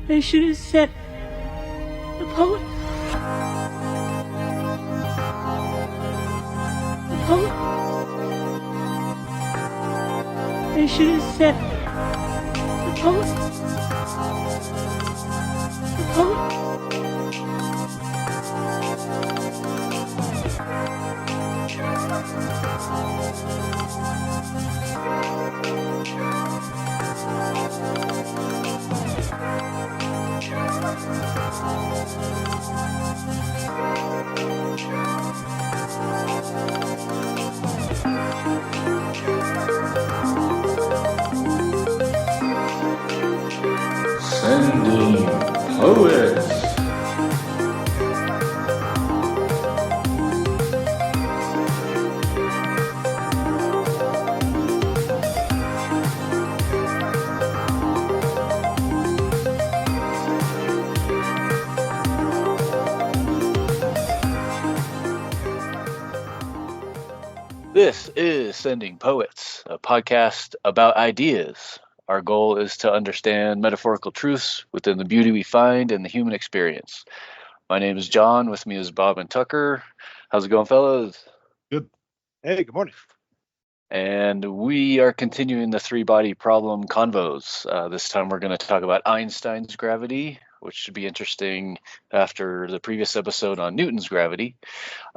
They should have said the poet. The poet. They should have said the poet. The poet. Sending Poets. This is Sending Poets, a podcast about ideas. Our goal is to understand metaphorical truths within the beauty we find in the human experience. My name is John. With me is Bob and Tucker. How's it going, fellas? Good. Hey, good morning. And we are continuing the three-body problem convos. This time we're going to talk about Einstein's gravity, which should be interesting after the previous episode on Newton's gravity.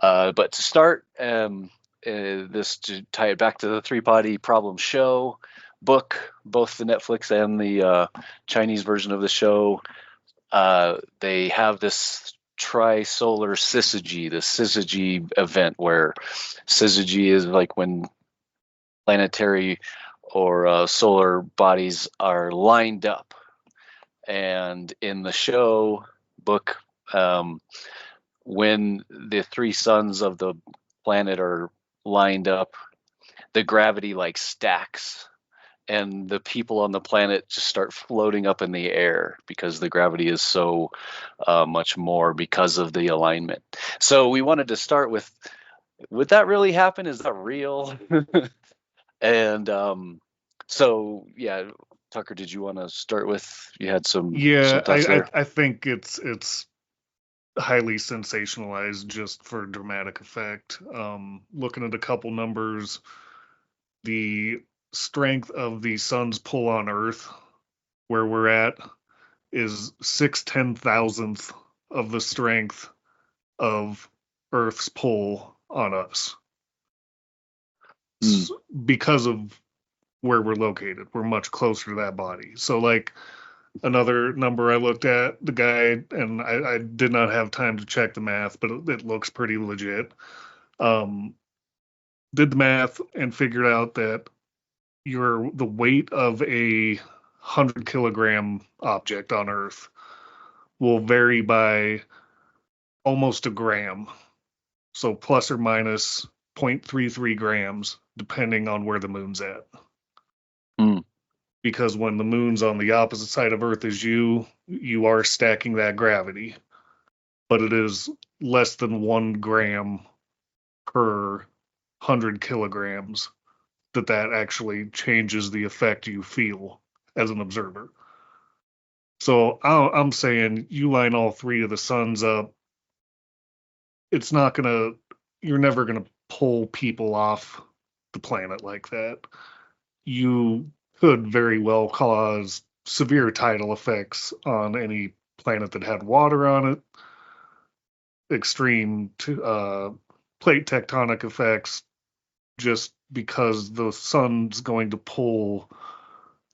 But to start, this to tie it back to the three-body problem show book, both the Netflix and the Chinese version of the show, they have this trisolar syzygy, the syzygy event, where syzygy is like when planetary or solar bodies are lined up. And in the show book, when the three suns of the planet are lined up, the gravity like stacks, and the people on the planet just start floating up in the air because the gravity is so much more because of the alignment. So we wanted to start with, would that really happen? Is that real? And so, yeah, Tucker, did you want to start with, you had some thoughts there? I think it's highly sensationalized just for dramatic effect. Looking at a couple numbers, the strength of the sun's pull on Earth, where we're at, is 6/10,000th of the strength of Earth's pull on us. Because of where we're located, we're much closer to that body. So, like, another number I looked at, the guy, and I did not have time to check the math, but it looks pretty legit. Did the math and figured out that the weight of a 100-kilogram object on Earth will vary by almost a gram. So plus or minus 0.33 grams, depending on where the moon's at. Because when the moon's on the opposite side of Earth as you are stacking that gravity. But it is less than 1 gram per 100 kilograms that actually changes the effect you feel as an observer. So I'm saying you line all three of the suns up, you're never gonna pull people off the planet like that. You could very well cause severe tidal effects on any planet that had water on it, extreme plate tectonic effects, just because the sun's going to pull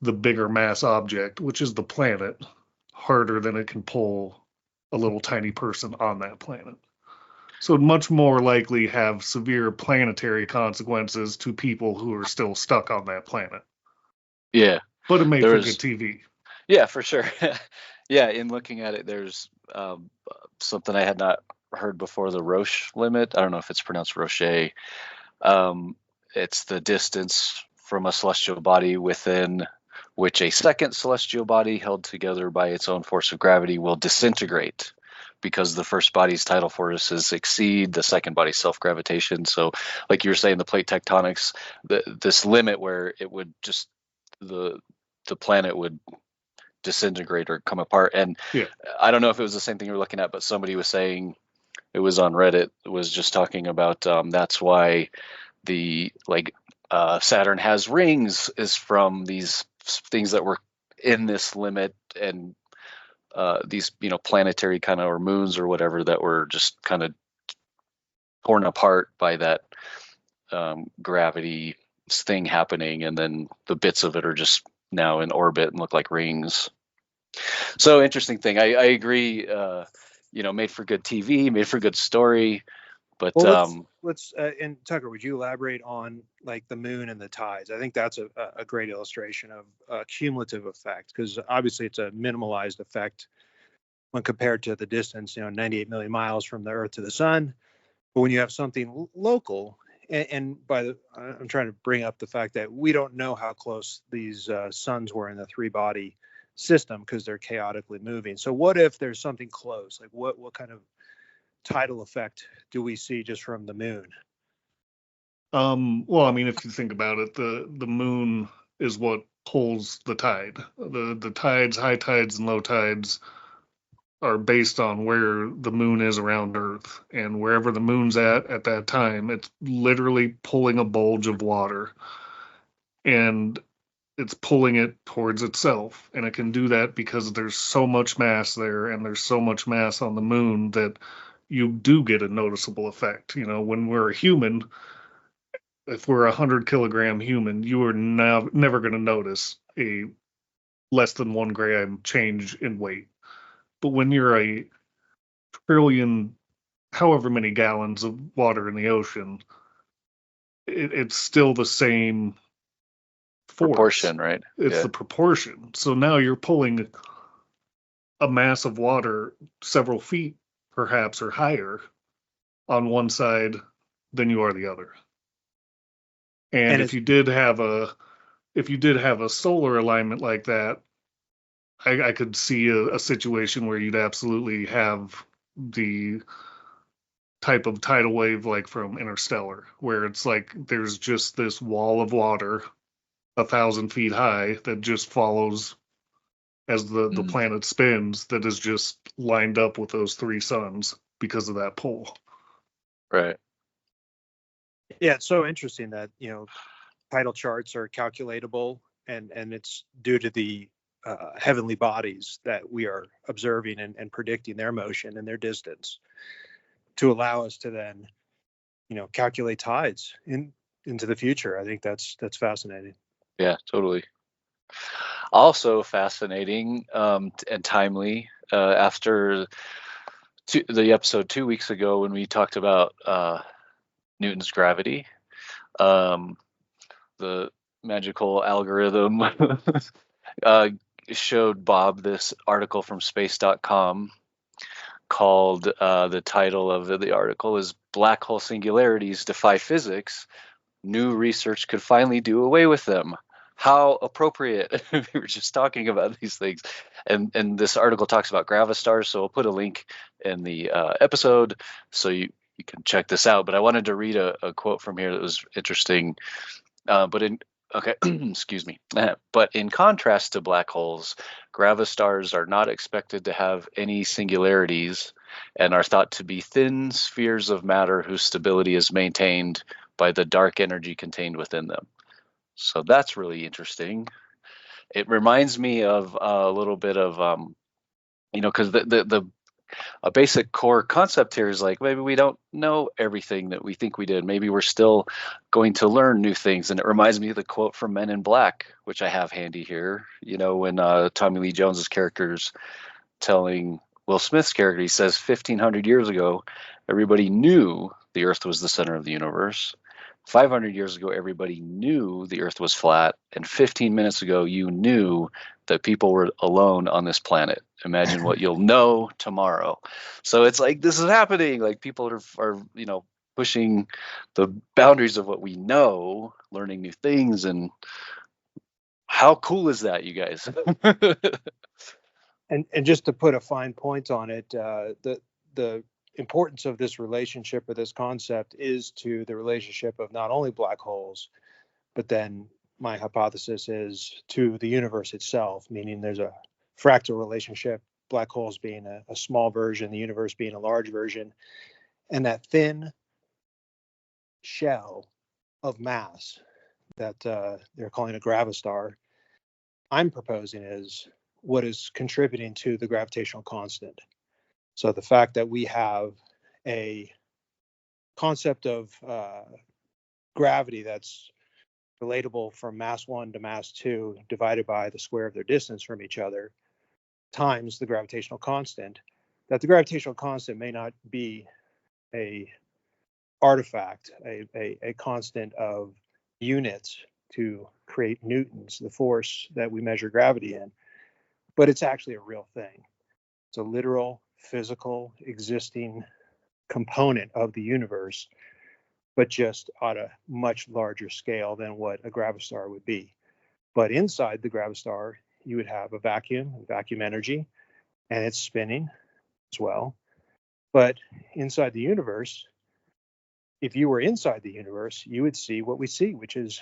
the bigger mass object, which is the planet, harder than it can pull a little tiny person on that planet. So it'd much more likely have severe planetary consequences to people who are still stuck on that planet. Yeah. But it made for good TV. Yeah, for sure. Yeah, in looking at it, there's something I had not heard before, the Roche limit. I don't know if it's pronounced Roche. It's the distance from a celestial body within which a second celestial body held together by its own force of gravity will disintegrate, because the first body's tidal forces exceed the second body's self-gravitation. So like you were saying, the plate tectonics, this limit where it would just, the planet would disintegrate or come apart. And Yeah. I don't know if it was the same thing you were looking at, but somebody was saying, it was on Reddit, was just talking about that's why the Saturn has rings, is from these things that were in this limit, and these planetary kind of, or moons or whatever, that were just kind of torn apart by that gravity thing happening, and then the bits of it are just now in orbit and look like rings. So interesting thing. I agree. Made for good TV, made for good story. But well, let's and Tucker, would you elaborate on like the moon and the tides? I think that's a great illustration of a cumulative effect, because obviously it's a minimalized effect when compared to the distance, 98 million miles from the Earth to the sun. But when you have something local, and I'm trying to bring up the fact that we don't know how close these suns were in the three-body system because they're chaotically moving. So what if there's something close? Like what kind of tidal effect do we see just from the moon? Well, I mean, if you think about it, the moon is what pulls the tide. The tides, high tides and low tides, are based on where the moon is around Earth, and wherever the moon's at that time, it's literally pulling a bulge of water, and it's pulling it towards itself. And it can do that because there's so much mass there, and there's so much mass on the moon, that you do get a noticeable effect. When we're a human, if we're 100-kilogram human, you are now never going to notice a less than 1 gram change in weight. But when you're a trillion, however many gallons of water in the ocean, it's still the same force. Proportion, right? It's the proportion. So now you're pulling a mass of water several feet, perhaps, or higher on one side than you are the other. And if you did have a solar alignment like that, I could see a situation where you'd absolutely have the type of tidal wave like from Interstellar, where it's like there's just this wall of water 1,000 feet high that just follows as the planet spins, that is just lined up with those three suns because of that pull. Right. Yeah, it's so interesting that tidal charts are calculatable, and it's due to the heavenly bodies that we are observing and predicting their motion and their distance, to allow us to then calculate tides into the future. I think that's fascinating. Yeah, totally. Also fascinating and timely, after the episode 2 weeks ago when we talked about Newton's gravity, the magical algorithm showed Bob this article from space.com called, the title of the article is "Black Hole Singularities Defy Physics. New research could finally do away with them. How appropriate." We were just talking about these things. And this article talks about gravastars, so we'll put a link in the episode so you can check this out. But I wanted to read a quote from here that was interesting. Excuse me. But in contrast to black holes, gravastars are not expected to have any singularities and are thought to be thin spheres of matter whose stability is maintained by the dark energy contained within them. So that's really interesting. It reminds me of a little bit of, because a basic core concept here is like, maybe we don't know everything that we think we did. Maybe we're still going to learn new things. And it reminds me of the quote from Men in Black, which I have handy here. When Tommy Lee Jones's character's telling Will Smith's character, he says 1,500 years ago, everybody knew the Earth was the center of the universe. 500 years ago, everybody knew the Earth was flat. And 15 minutes ago, you knew that people were alone on this planet. Imagine what you'll know tomorrow. So it's like, this is happening. Like, people are pushing the boundaries of what we know, learning new things. And how cool is that, you guys? And just to put a fine point on it, the importance of this relationship or this concept is to the relationship of not only black holes, but then my hypothesis is to the universe itself, meaning there's a fractal relationship, black holes being a small version, the universe being a large version, and that thin shell of mass that they're calling a gravistar, I'm proposing is what is contributing to the gravitational constant. So the fact that we have a concept of gravity that's relatable from mass 1 to mass 2 divided by the square of their distance from each other times the gravitational constant, that the gravitational constant may not be a artifact, a constant of units to create newtons, the force that we measure gravity in, but it's actually a real thing. It's a literal, physical, existing component of the universe, but just on a much larger scale than what a gravistar would be. But inside the gravistar, you would have a vacuum energy, and it's spinning as well. But inside the universe, if you were inside the universe, you would see what we see, which is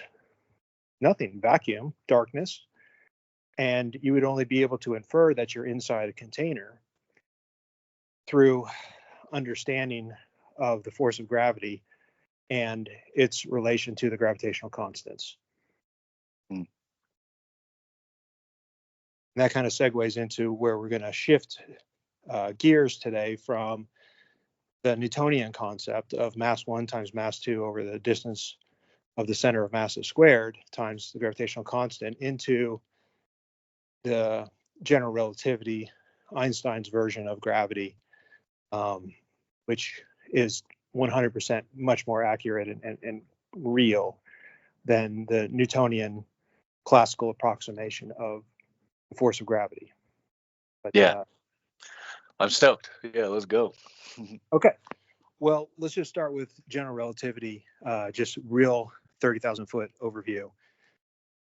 nothing, vacuum, darkness, and you would only be able to infer that you're inside a container through understanding of the force of gravity and its relation to the gravitational constants. And that kind of segues into where we're going to shift gears today from the Newtonian concept of mass 1 times mass 2 over the distance of the center of masses squared times the gravitational constant into the general relativity, Einstein's version of gravity, which is 100% much more accurate and real than the Newtonian classical approximation of the force of gravity. But, Yeah. I'm stoked. Yeah, let's go. Okay. Well, let's just start with general relativity, just real 30,000 foot overview.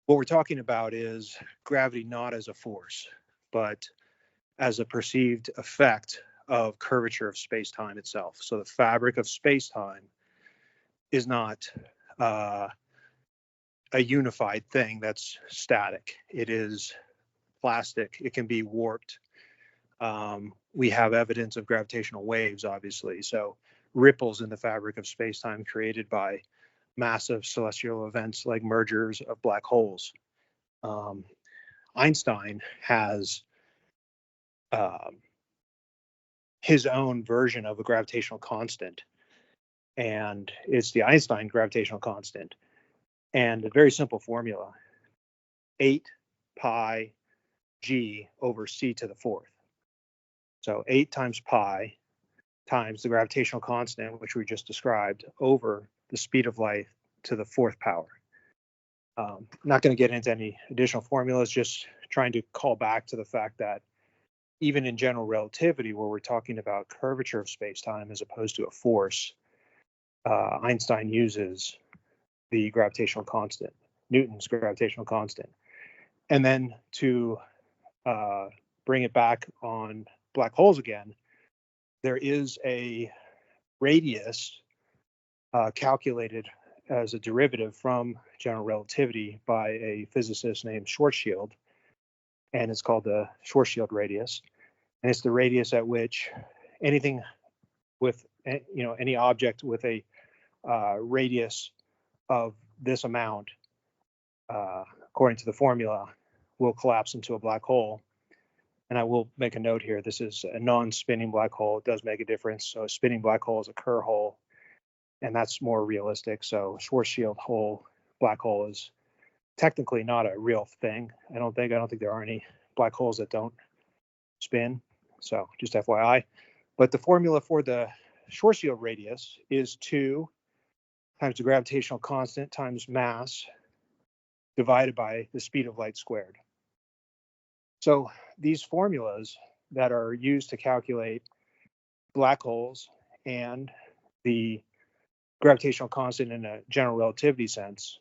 What we're talking about is gravity not as a force, but as a perceived effect of curvature of space-time itself. So the fabric of space-time is not a unified thing that's static. It is plastic. It can be warped. We have evidence of gravitational waves, obviously. So ripples in the fabric of space-time created by massive celestial events like mergers of black holes. Einstein has his own version of a gravitational constant, and it's the Einstein gravitational constant. And a very simple formula, 8 pi g over c to the fourth. So 8 times pi times the gravitational constant, which we just described, over the speed of light to the fourth power. Not going to get into any additional formulas, just trying to call back to the fact that even in general relativity, where we're talking about curvature of space-time as opposed to a force, Einstein uses the gravitational constant, Newton's gravitational constant. And then to bring it back on black holes again, there is a radius calculated as a derivative from general relativity by a physicist named Schwarzschild, and it's called the Schwarzschild radius. And it's the radius at which anything with, any object with a radius of this amount, according to the formula, will collapse into a black hole. And I will make a note here, this is a non-spinning black hole. It does make a difference. So a spinning black hole is a Kerr hole, and that's more realistic. So Schwarzschild black hole is technically not a real thing. I don't think there are any black holes that don't spin. So just FYI. But the formula for the Schwarzschild radius is 2 times the gravitational constant times mass divided by the speed of light squared. So these formulas that are used to calculate black holes and the gravitational constant in a general relativity sense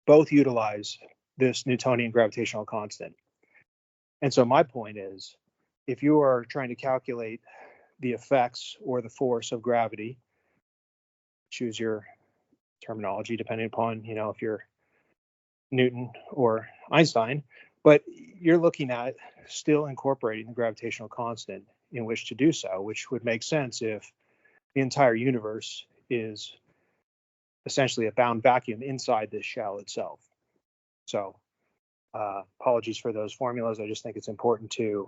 both utilize this Newtonian gravitational constant. And so my point is, if you are trying to calculate the effects or the force of gravity, choose your terminology depending upon, if you're Newton or Einstein, But you're looking at still incorporating the gravitational constant in which to do so, which would make sense if the entire universe is essentially a bound vacuum inside this shell itself. So apologies for those formulas. I just think it's important to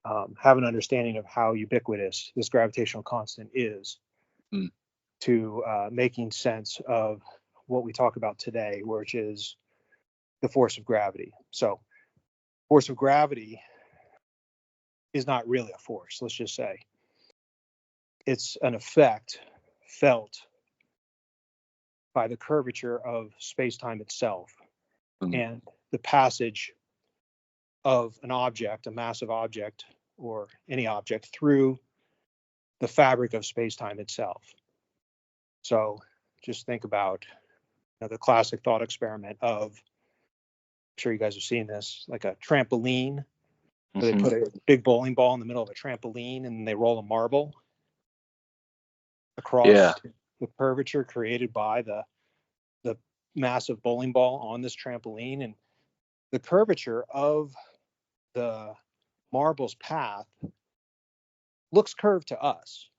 have an understanding of how ubiquitous this gravitational constant is to making sense of what we talk about today, which is the force of gravity. So force of gravity is not really a force, let's just say. It's an effect felt by the curvature of space-time itself and the passage of an object, a massive object, or any object through the fabric of space-time itself. So just think about the classic thought experiment of, I'm sure you guys have seen this, like a trampoline, where they put a big bowling ball in the middle of a trampoline and they roll a marble across the curvature created by the massive bowling ball on this trampoline. And the curvature of the marble's path looks curved to us.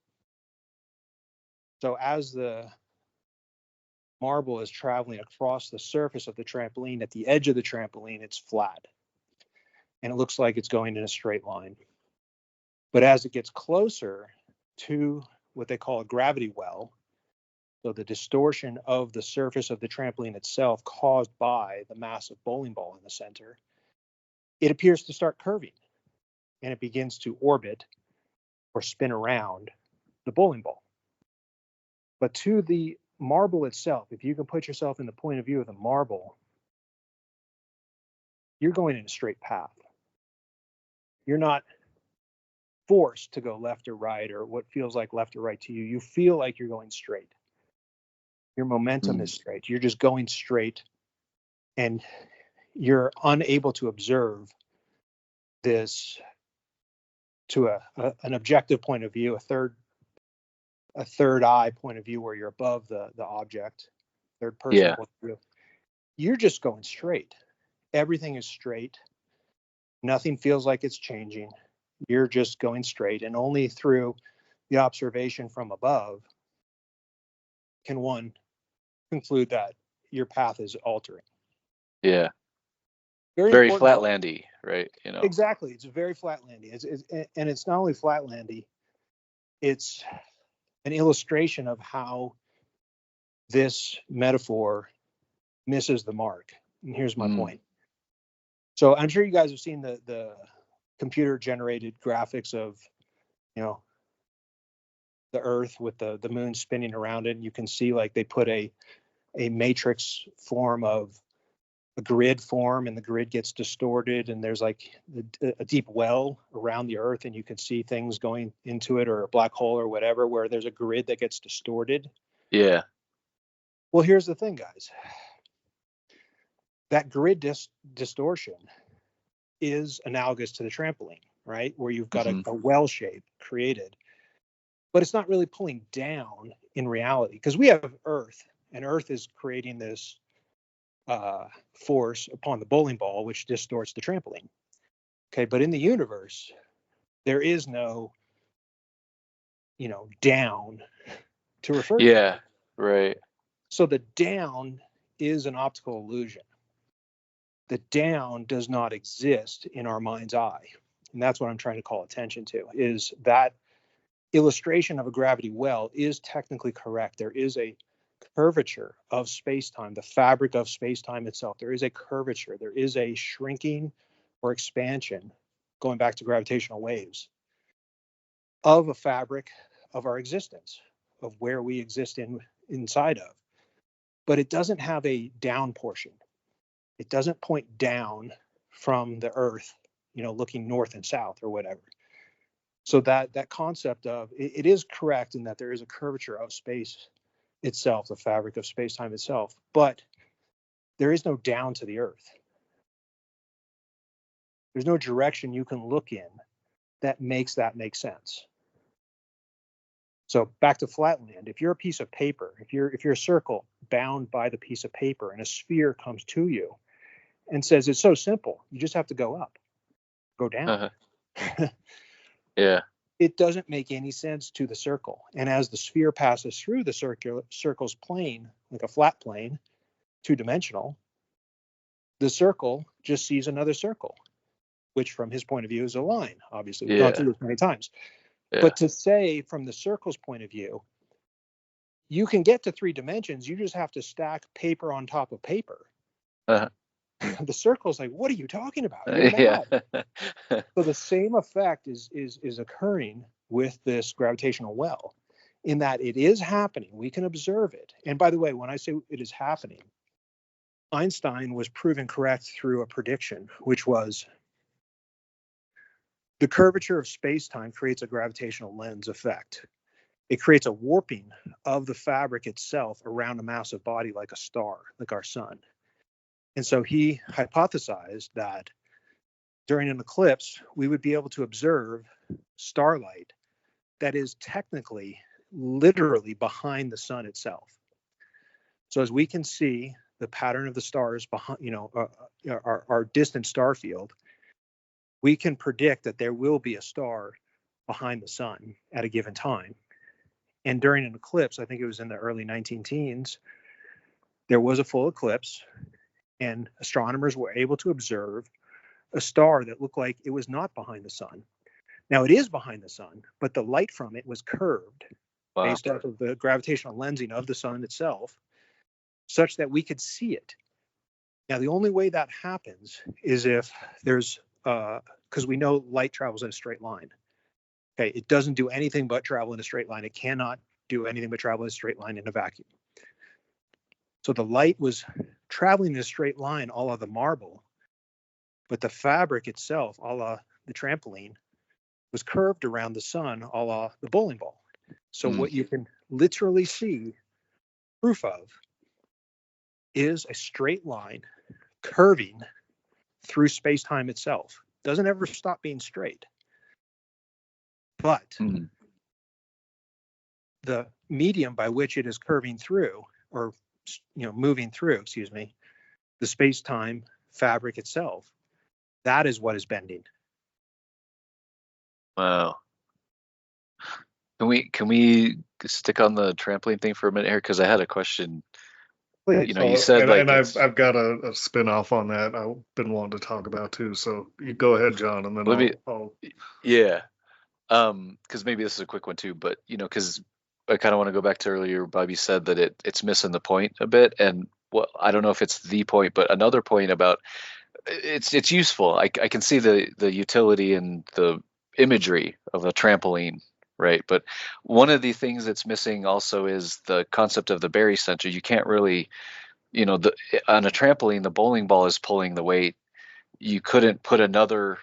So as the marble is traveling across the surface of the trampoline, at the edge of the trampoline, it's flat. And it looks like it's going in a straight line. But as it gets closer to what they call a gravity well, so the distortion of the surface of the trampoline itself caused by the massive bowling ball in the center, it appears to start curving and it begins to orbit or spin around the bowling ball. But to the marble itself, if you can put yourself in the point of view of the marble, you're going in a straight path. You're not forced to go left or right or what feels like left or right to you. You feel like you're going straight. Your momentum is straight. You're just going straight, and you're unable to observe this to an objective point of view, a third eye point of view where you're above the object, third person point of view. You're just going straight. Everything is straight. Nothing feels like it's changing. You're just going straight, and only through the observation from above can one conclude that your path is altering. Yeah. Very flatlandy, right? Exactly. It's very flatlandy. And it's not only flatlandy, it's an illustration of how this metaphor misses the mark. And here's my point. So I'm sure you guys have seen the computer generated graphics of, the Earth with the moon spinning around it. And you can see like they put a matrix form of a grid form, and the grid gets distorted, and there's like a deep well around the Earth, and you can see things going into it, or a black hole or whatever, where there's a grid that gets distorted. Yeah. Well, here's the thing, guys. That grid distortion is analogous to the trampoline, right? Where you've got a well shape created, but it's not really pulling down in reality, because we have Earth, and Earth is creating this force upon the bowling ball, which distorts the trampoline. Okay, but in the universe, there is no, down to refer to. Yeah, right. So the down is an optical illusion. The down does not exist in our mind's eye. And that's what I'm trying to call attention to, is that illustration of a gravity well is technically correct. There is a curvature of space-time, the fabric of space-time itself. There is a curvature. There is a shrinking or expansion, going back to gravitational waves, of a fabric of our existence, of where we exist inside of. But it doesn't have a down portion. It doesn't point down from the Earth, looking north and south or whatever. So that concept of it is correct in that there is a curvature of space itself, the fabric of space-time itself, but there is no down to the Earth. There's no direction you can look in that makes that make sense. So back to flatland, if you're a piece of paper, if you're a circle bound by the piece of paper and a sphere comes to you, and says it's so simple. You just have to go up, go down. Uh-huh. Yeah. It doesn't make any sense to the circle. And as the sphere passes through the circle's plane, like a flat plane, two-dimensional, the circle just sees another circle, which from his point of view is a line. Obviously, we've gone through this many times. Yeah. But to say from the circle's point of view, you can get to 3 dimensions, you just have to stack paper on top of paper. Uh-huh. The circle's like, what are you talking about? You're mad. So the same effect is occurring with this gravitational well, in that it is happening. We can observe it. And by the way, when I say it is happening, Einstein was proven correct through a prediction, which was the curvature of space-time creates a gravitational lens effect. It creates a warping of the fabric itself around a massive body like a star, like our sun. And so he hypothesized that during an eclipse, we would be able to observe starlight that is technically, literally behind the sun itself. So as we can see the pattern of the stars behind, our distant star field, we can predict that there will be a star behind the sun at a given time. And during an eclipse, I think it was in the early 19 teens, there was a full eclipse, and astronomers were able to observe a star that looked like it was not behind the sun. Now it is behind the sun, but the light from it was curved based off of the gravitational lensing of the sun itself, such that we could see it. Now the only way that happens is if there's, because we know light travels in a straight line. Okay, it doesn't do anything but travel in a straight line. It cannot do anything but travel in a straight line in a vacuum. So the light was traveling in a straight line, a la the marble, but the fabric itself, a la the trampoline, was curved around the sun, a la the bowling ball. So what you can literally see proof of is a straight line curving through space-time itself. Doesn't ever stop being straight. But the medium by which it is curving through, or moving through, the space-time fabric itself, that is what is bending. Wow. Can we stick on the trampoline thing for a minute here? Because I had a question. You said and I've got a spin off on that I've been wanting to talk about too. So you go ahead, John, and then I'll... Yeah. Because maybe this is a quick one too, but because I kind of want to go back to earlier. Bobby said that it's missing the point a bit, and I don't know if it's the point, but another point about it's useful. I can see the utility and the imagery of a trampoline, right? But one of the things that's missing also is the concept of the barycenter. You can't really, on a trampoline, the bowling ball is pulling the weight. You couldn't put another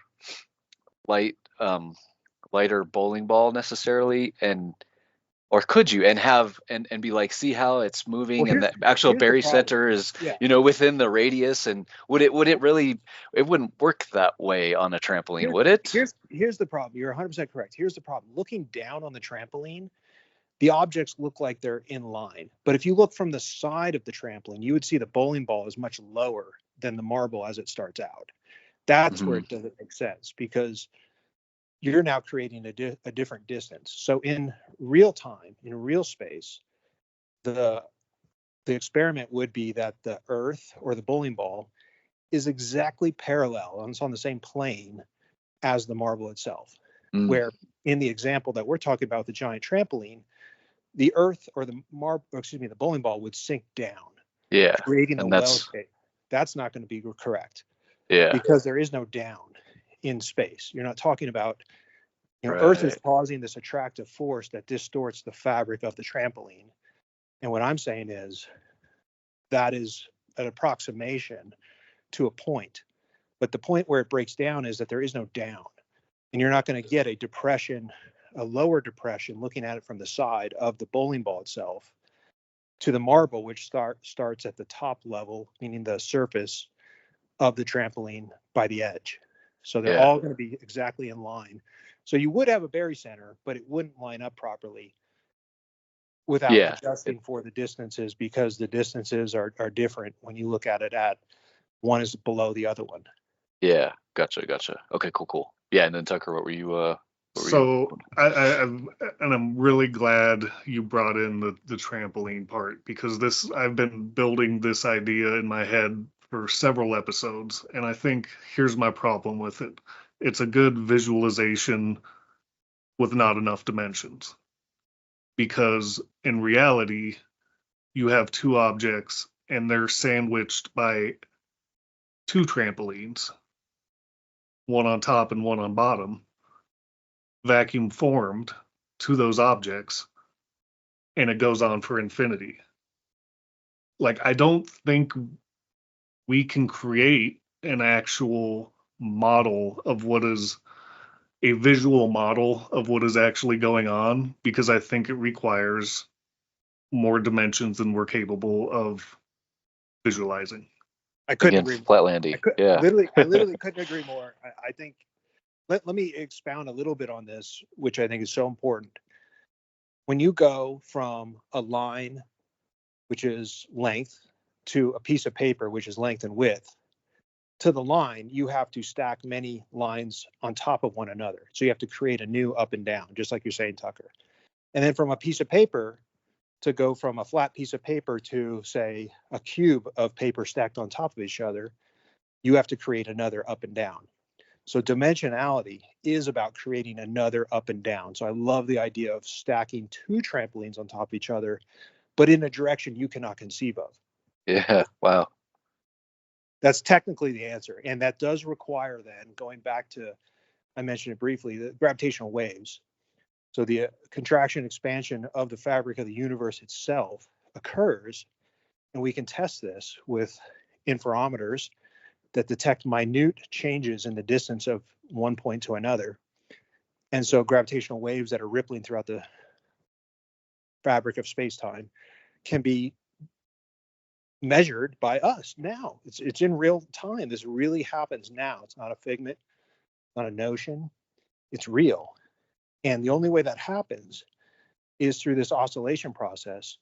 lighter bowling ball necessarily, or could you, and have and be like, see how it's moving, and the actual barycenter is within the radius, and would it really, it wouldn't work that way on a trampoline, would it? Here's the problem. You're 100% correct. Here's the problem. Looking down on the trampoline, the objects look like they're in line. But if you look from the side of the trampoline, you would see the bowling ball is much lower than the marble as it starts out. That's where it doesn't make sense, because you're now creating a different distance. So in real time, in real space, the experiment would be that the Earth, or the bowling ball, is exactly parallel, and it's on the same plane as the marble itself. Where in the example that we're talking about, the giant trampoline, the Earth, or the bowling ball would sink down, creating a well shape. That's not going to be correct, because there is no down in space. You're not talking about, Earth is causing this attractive force that distorts the fabric of the trampoline. And what I'm saying is that is an approximation to a point. But the point where it breaks down is that there is no down. And you're not going to get a depression, a lower depression, looking at it from the side of the bowling ball itself, to the marble, which starts at the top level, meaning the surface of the trampoline by the edge. So they're all going to be exactly in line. So you would have a barycenter, but it wouldn't line up properly without adjusting for the distances, because the distances are different when you look at it at one is below the other one. Yeah, gotcha. Okay, cool. Yeah, and then Tucker, what were you? So I'm really glad you brought in the trampoline part, because I've been building this idea in my head for several episodes, and I think here's my problem with it. It's a good visualization with not enough dimensions, because in reality you have two objects and they're sandwiched by two trampolines, one on top and one on bottom, vacuum formed to those objects, and it goes on for infinity. Like, I don't think we can create an actual model of what is a visual model of what is actually going on, because I think it requires more dimensions than we're capable of visualizing. I couldn't Again, agree more. Flatlandy. Yeah. I literally couldn't agree more. I think let me expound a little bit on this, which I think is so important. When you go from a line, which is length, to a piece of paper, which is length and width, to the line, you have to stack many lines on top of one another. So you have to create a new up and down, just like you're saying, Tucker. And then from a piece of paper, to go from a flat piece of paper to, say, a cube of paper stacked on top of each other, you have to create another up and down. So dimensionality is about creating another up and down. So I love the idea of stacking two trampolines on top of each other, but in a direction you cannot conceive of. Yeah. Wow. That's technically the answer. And that does require, then, going back to, I mentioned it briefly, the gravitational waves. So the contraction expansion of the fabric of the universe itself occurs, and we can test this with interferometers that detect minute changes in the distance of one point to another. And so gravitational waves that are rippling throughout the fabric of space-time can be measured by us now. It's in real time. This really happens now. It's not a figment, not a notion. It's real. And the only way that happens is through this oscillation process,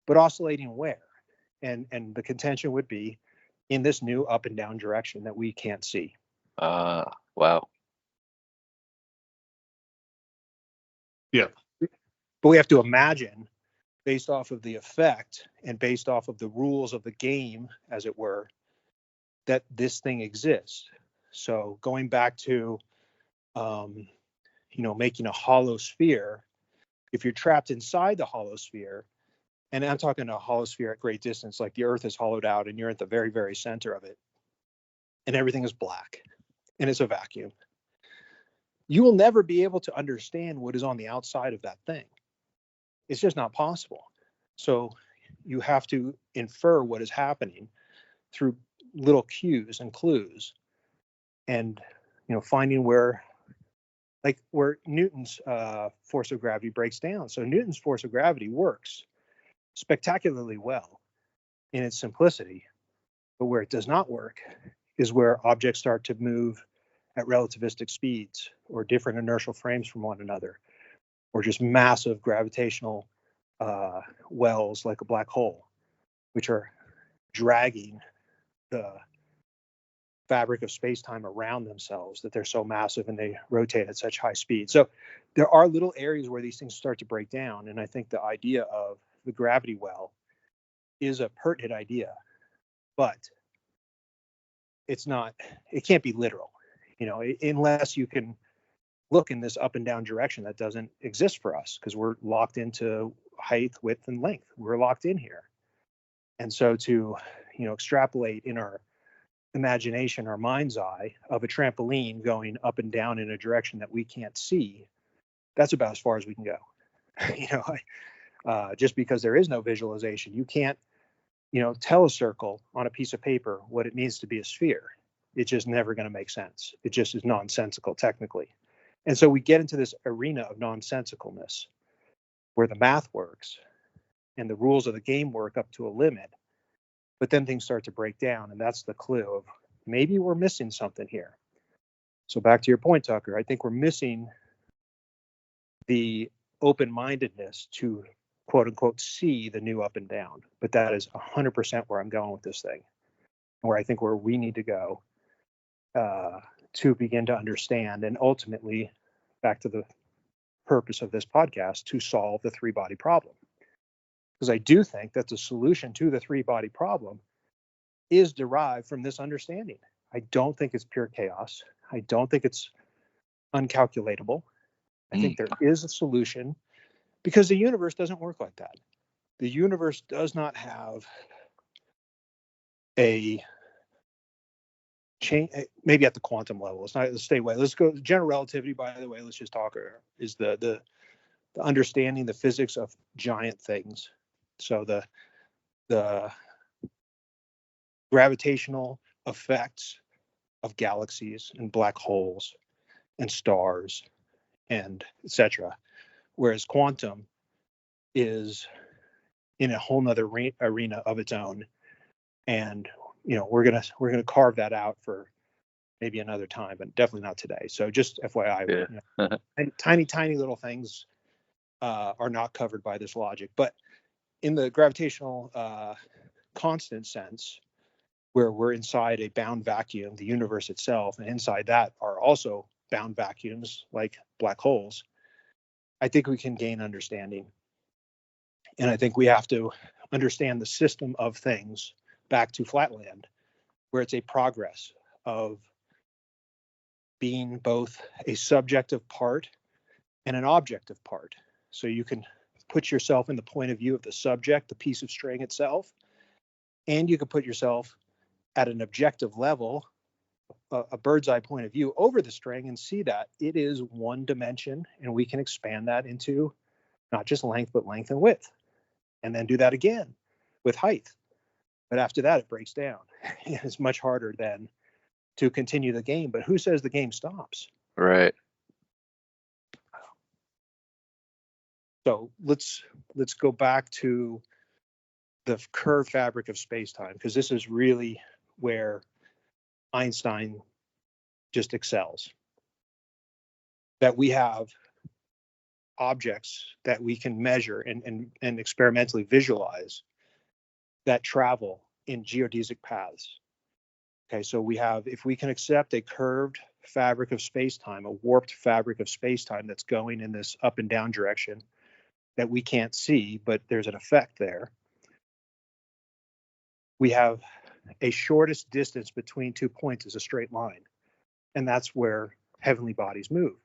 but oscillating where? And the contention would be in this new up and down direction that we can't see. Wow. Yeah. But we have to imagine, based off of the effect and based off of the rules of the game, as it were, that this thing exists. So going back to, making a hollow sphere, if you're trapped inside the hollow sphere, and I'm talking a hollow sphere at great distance, like the Earth is hollowed out and you're at the very, very center of it, and everything is black, and it's a vacuum, you will never be able to understand what is on the outside of that thing. It's just not possible. So you have to infer what is happening through little cues and clues, and finding where Newton's force of gravity breaks down. So Newton's force of gravity works spectacularly well in its simplicity, but where it does not work is where objects start to move at relativistic speeds, or different inertial frames from one another, or just massive gravitational wells like a black hole, which are dragging the fabric of space-time around themselves, that they're so massive and they rotate at such high speed. So there are little areas where these things start to break down, and I think the idea of the gravity well is a pertinent idea, but it can't be literal, unless you can look in this up and down direction that doesn't exist for us, because we're locked into height, width, and length. We're locked in here. And so to, extrapolate in our imagination, our mind's eye, of a trampoline going up and down in a direction that we can't see, that's about as far as we can go. Just because there is no visualization, you can't, tell a circle on a piece of paper what it means to be a sphere. It's just never going to make sense. It just is nonsensical technically. And so we get into this arena of nonsensicalness where the math works and the rules of the game work up to a limit, but then things start to break down. And that's the clue of maybe we're missing something here. So back to your point, Tucker, I think we're missing the open-mindedness to quote unquote see the new up and down, but that is 100% where I'm going with this thing. where I think where we need to go to begin to understand, and ultimately, back to the purpose of this podcast, to solve the three-body problem. Because I do think that the solution to the three-body problem is derived from this understanding. I don't think it's pure chaos. I don't think it's uncalculatable. I think there is a solution, because the universe doesn't work like that. The universe does not have a change, maybe at the quantum level. It's not, let's stay away. Let's go general relativity, by the way. Let's just talk, is the understanding the physics of giant things. So the gravitational effects of galaxies and black holes and stars and etc. Whereas quantum is in a whole nother arena of its own. And, we're gonna carve that out for maybe another time, but definitely not today. So just FYI, tiny little things are not covered by this logic. But in the gravitational constant sense, where we're inside a bound vacuum, the universe itself, and inside that are also bound vacuums like black holes, I think we can gain understanding. And I think we have to understand the system of things back to flatland, where it's a progress of being both a subjective part and an objective part. So you can put yourself in the point of view of the subject, the piece of string itself, and you can put yourself at an objective level, a bird's eye point of view over the string, and see that it is one dimension, and we can expand that into not just length, but length and width, and then do that again with height. But after that, it breaks down. It's much harder than to continue the game. But who says the game stops? Right. So let's go back to the curved fabric of space-time, because this is really where Einstein just excels. That we have objects that we can measure and experimentally visualize that travel in geodesic paths. Okay, so we have, if we can accept a curved fabric of space-time, a warped fabric of space-time that's going in this up and down direction that we can't see, but there's an effect there. We have a shortest distance between 2 points is a straight line. And that's where heavenly bodies move.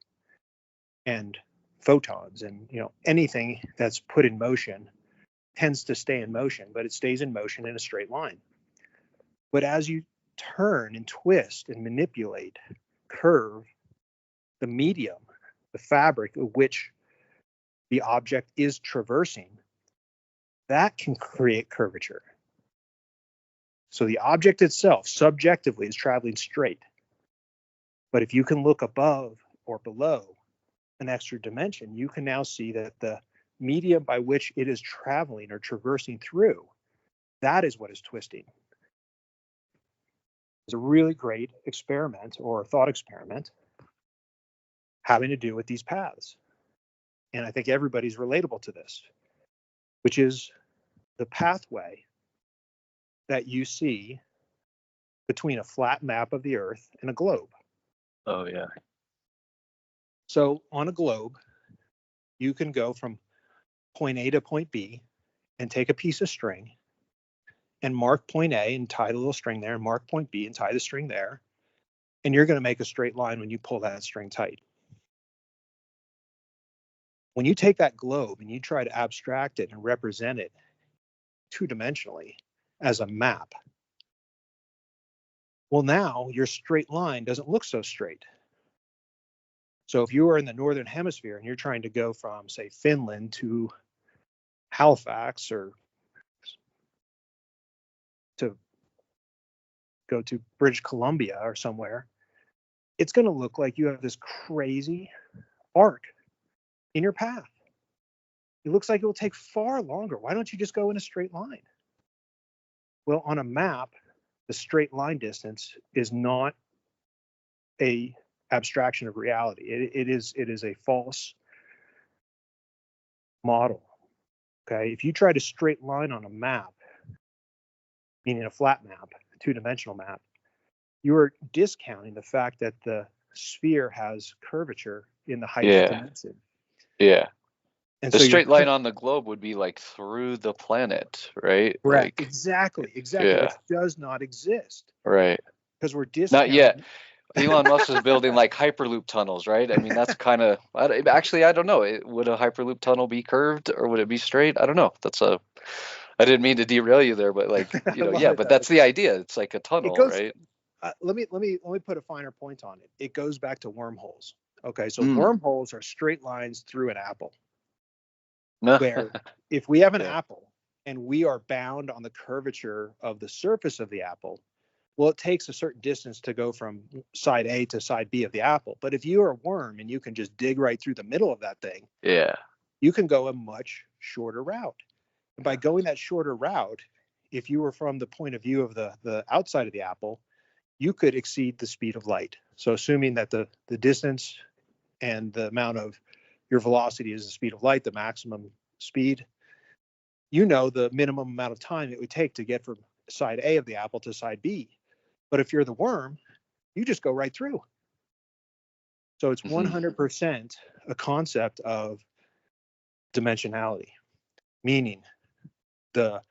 And photons and anything that's put in motion tends to stay in motion, but it stays in motion in a straight line. But as you turn and twist and manipulate, curve the medium, the fabric of which the object is traversing, that can create curvature. So the object itself subjectively is traveling straight. But if you can look above or below an extra dimension, you can now see that the medium by which it is traveling or traversing through, that is what is twisting. It's a really great experiment or thought experiment having to do with these paths. And I think everybody's relatable to this, which is the pathway that you see between a flat map of the Earth and a globe. Oh, yeah. So on a globe, you can go from point A to point B and take a piece of string and mark point A and tie the little string there, and mark point B and tie the string there. And you're going to make a straight line when you pull that string tight. When you take that globe and you try to abstract it and represent it two-dimensionally as a map, well, now your straight line doesn't look so straight. So if you are in the northern hemisphere and you're trying to go from, say, Finland to Halifax, or to go to British Columbia or somewhere, it's going to look like you have this crazy arc in your path. It looks like it will take far longer. Why don't you just go in a straight line? Well, on a map, the straight line distance is not a abstraction of reality. It is a false model. Okay, if you try to straight line on a map, meaning a flat map, two-dimensional map, you are discounting the fact that the sphere has curvature in the height Yeah. dimension. Yeah. And The so straight line on the globe would be like through the planet, right? correct. Like, Exactly, yeah. which does not exist Right. because we're Not discounting. yet. Elon Musk is building like Hyperloop tunnels, right? I mean, that's kind of actually, I don't know. Would a Hyperloop tunnel be curved or would it be straight? I don't know. I didn't mean to derail you there, but like, I love yeah, it, but though. that's the idea. It's like a It tunnel, goes. right? Let me put a finer point on it. It goes back to wormholes. Okay, so Mm. wormholes are straight lines through an apple. No. Where if we have an Yeah. apple and we are bound on the curvature of the surface of the apple, well, it takes a certain distance to go from side A to side B of the apple. But if you are a worm and you can just dig right through the middle of that thing, Yeah. you can go a much shorter route. And by going that shorter route, if you were from the point of view of the outside of the apple, you could exceed the speed of light. So assuming that the distance and the amount of your velocity is the speed of light, the maximum speed, you know the minimum amount of time it would take to get from side A of the apple to side B. But if you're the worm, you just go right through. So it's 100% a concept of dimensionality, meaning the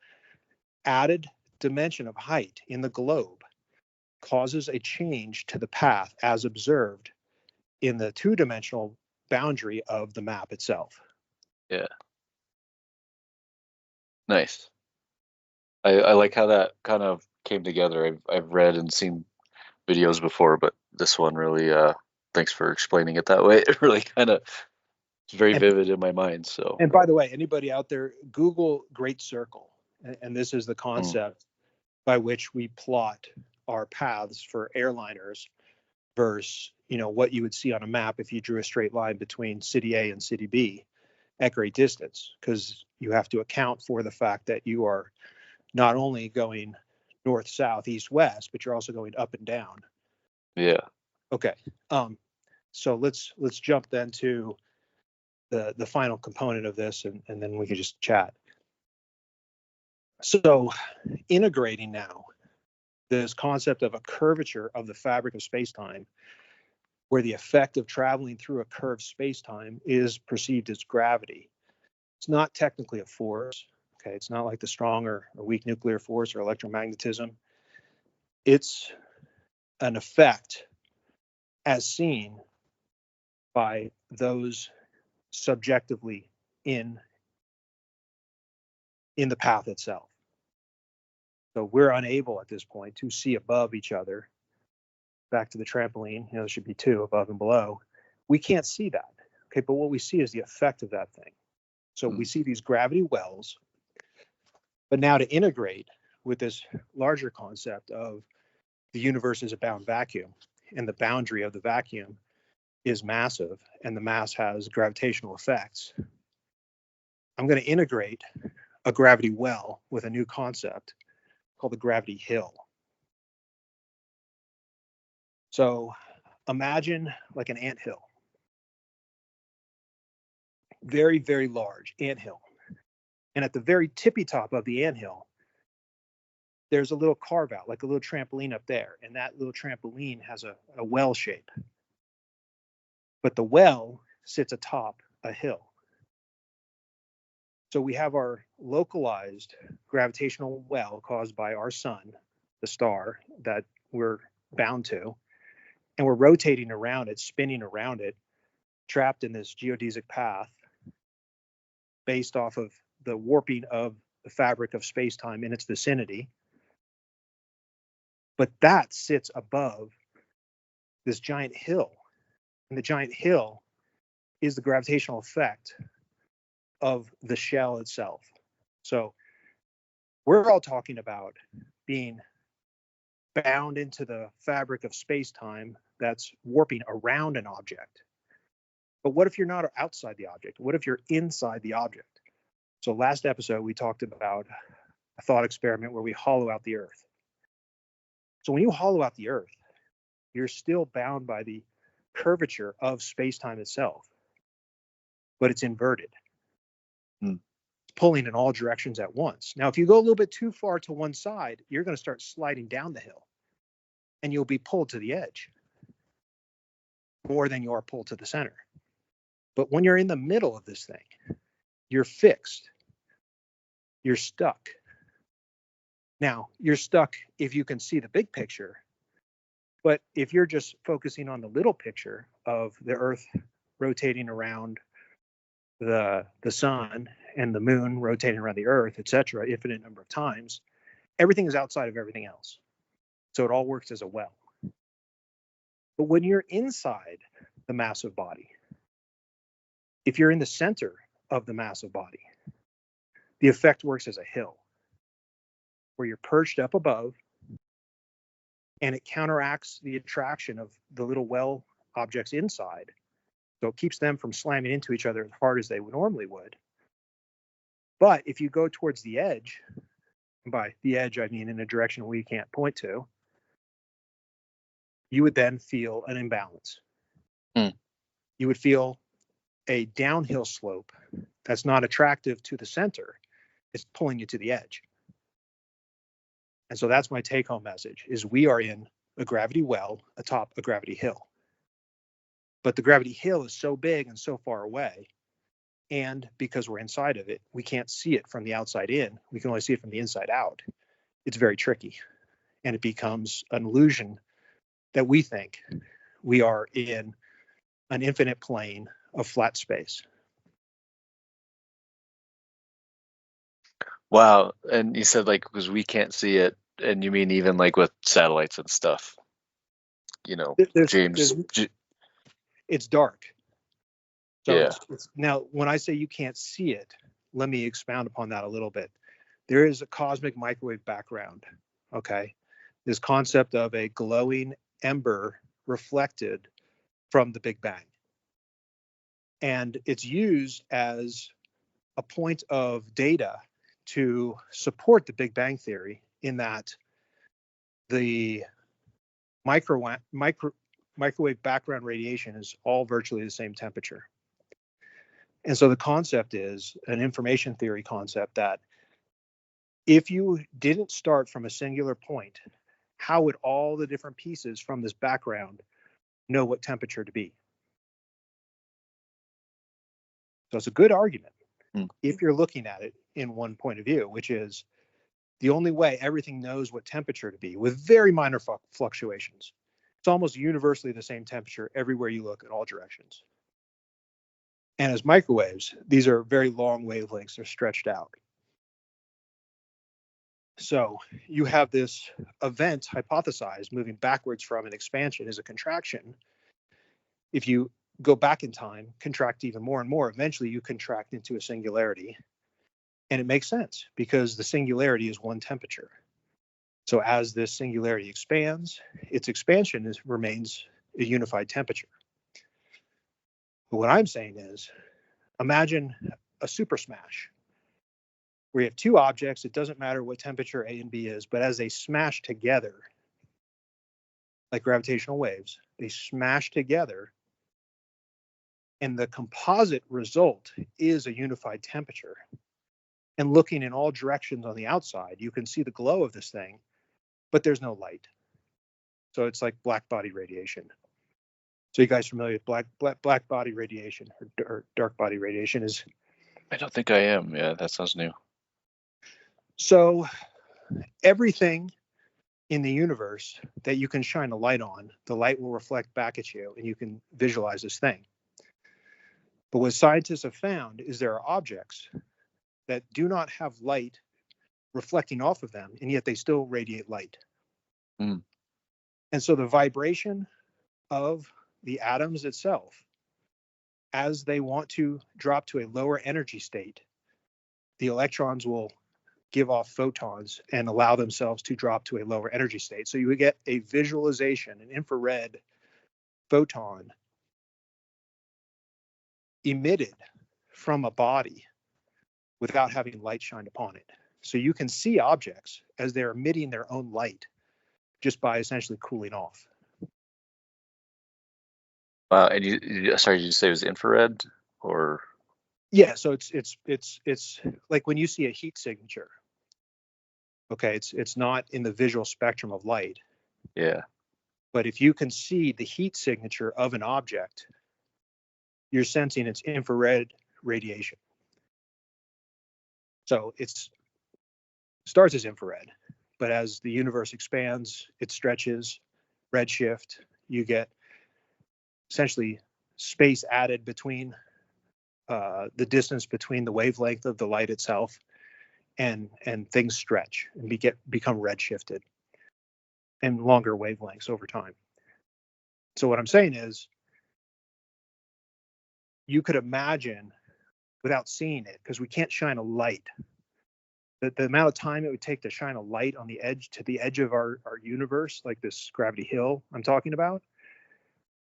added dimension of height in the globe causes a change to the path as observed in the two-dimensional boundary of the map itself. Yeah. Nice. I like how that kind of came together. I've read and seen videos before, but this one really, thanks for explaining it that way. It really kind of, it's very vivid in my mind. So, And by the way, anybody out there, Google Great Circle. And this is the concept by which we plot our paths for airliners versus, what you would see on a map if you drew a straight line between city A and city B at great distance, because you have to account for the fact that you are not only going north, south, east, west, but you're also going up and down. yeah. Okay. So let's jump then to the final component of this, and then we can just chat. So integrating now this concept of a curvature of the fabric of space-time, where the effect of traveling through a curved space-time is perceived as gravity. It's not technically a force. Okay, it's not like the strong or weak nuclear force or electromagnetism. It's an effect as seen by those subjectively in the path itself. So we're unable at this point to see above each other. Back to the trampoline, there should be two, above and below. We can't see that. Okay, but what we see is the effect of that thing. So we see these gravity wells, but now to integrate with this larger concept of the universe is a bound vacuum, and the boundary of the vacuum is massive, and the mass has gravitational effects. I'm going to integrate a gravity well with a new concept called the gravity hill. So imagine like an anthill, very, very large anthill. And at the very tippy top of the anthill, there's a little carve out, like a little trampoline up there. And that little trampoline has a well shape. But the well sits atop a hill. So we have our localized gravitational well caused by our sun, the star that we're bound to, and we're rotating around it, spinning around it, trapped in this geodesic path based off of the warping of the fabric of space-time in its vicinity. But that sits above this giant hill, and the giant hill is the gravitational effect of the shell itself. So we're all talking about being bound into the fabric of space-time that's warping around an object. But what if you're not outside the object? What if you're inside the object? So last episode, we talked about a thought experiment where we hollow out the Earth. So when you hollow out the Earth, you're still bound by the curvature of space-time itself, but it's inverted. pulling in all directions at once. Now, if you go a little bit too far to one side, you're going to start sliding down the hill and you'll be pulled to the edge more than you are pulled to the center. But when you're in the middle of this thing, you're fixed. You're stuck. Now, you're stuck if you can see the big picture. But if you're just focusing on the little picture of the Earth rotating around the sun and the moon rotating around the Earth, etc., infinite number of times, everything is outside of everything else. So it all works as a well. But when you're inside the massive body, if you're in the center of the massive body, the effect works as a hill, where you're perched up above, and it counteracts the attraction of the little well objects inside. So it keeps them from slamming into each other as hard as they normally would. But if you go towards the edge, and by the edge I mean in a direction we can't point to, you would then feel an imbalance. You would feel a downhill slope that's not attractive to the center. It's pulling you to the edge. And so that's my take-home message, is we are in a gravity well atop a gravity hill. But the gravity hill is so big and so far away, and because we're inside of it, we can't see it from the outside in. We can only see it from the inside out. It's very tricky, and it becomes an illusion that we think we are in an infinite plane of flat space. Wow. And you said like because we can't see it, and you mean even like with satellites and stuff, James. It's dark. So Yeah. now, when I say you can't see it, let me expound upon that a little bit. There is a cosmic microwave background, okay? This concept of a glowing ember reflected from the Big Bang. And it's used as a point of data to support the Big Bang theory, in that the microwave background radiation is all virtually the same temperature. And so the concept is an information theory concept that if you didn't start from a singular point, how would all the different pieces from this background know what temperature to be? So it's a good argument if you're looking at it in one point of view, which is the only way everything knows what temperature to be, with very minor fluctuations. It's almost universally the same temperature everywhere you look in all directions. And as microwaves, these are very long wavelengths. They're stretched out. So you have this event hypothesized moving backwards from an expansion is a contraction. If you go back in time, contract even more and more, eventually you contract into a singularity. And it makes sense because the singularity is one temperature. So as this singularity expands, its expansion remains a unified temperature. But what I'm saying is, imagine a super smash where you have two objects. It doesn't matter what temperature A and B is, but as they smash together, like gravitational waves, they smash together, and the composite result is a unified temperature. And looking in all directions on the outside, you can see the glow of this thing, but there's no light. So it's like black body radiation. So you guys familiar with black body radiation or dark body radiation is? I don't think I am. Yeah, that sounds new. So everything in the universe that you can shine a light on, the light will reflect back at you and you can visualize this thing. But what scientists have found is there are objects that do not have light reflecting off of them, and yet they still radiate light. And so the vibration of the atoms itself, as they want to drop to a lower energy state, the electrons will give off photons and allow themselves to drop to a lower energy state. So you would get a visualization, an infrared photon emitted from a body without having light shined upon it. So you can see objects as they're emitting their own light just by essentially cooling off. And sorry, did you say it was infrared or? Yeah, so it's like when you see a heat signature. Okay, it's not in the visual spectrum of light, Yeah. but if you can see the heat signature of an object, you're sensing its infrared radiation. So it starts as infrared, but as the universe expands, it stretches, redshift, you get essentially space added between the distance between the wavelength of the light itself, and things stretch and become redshifted and longer wavelengths over time. So what I'm saying is, you could imagine without seeing it, because we can't shine a light. The amount of time it would take to shine a light on the edge of our universe, like this gravity hill I'm talking about,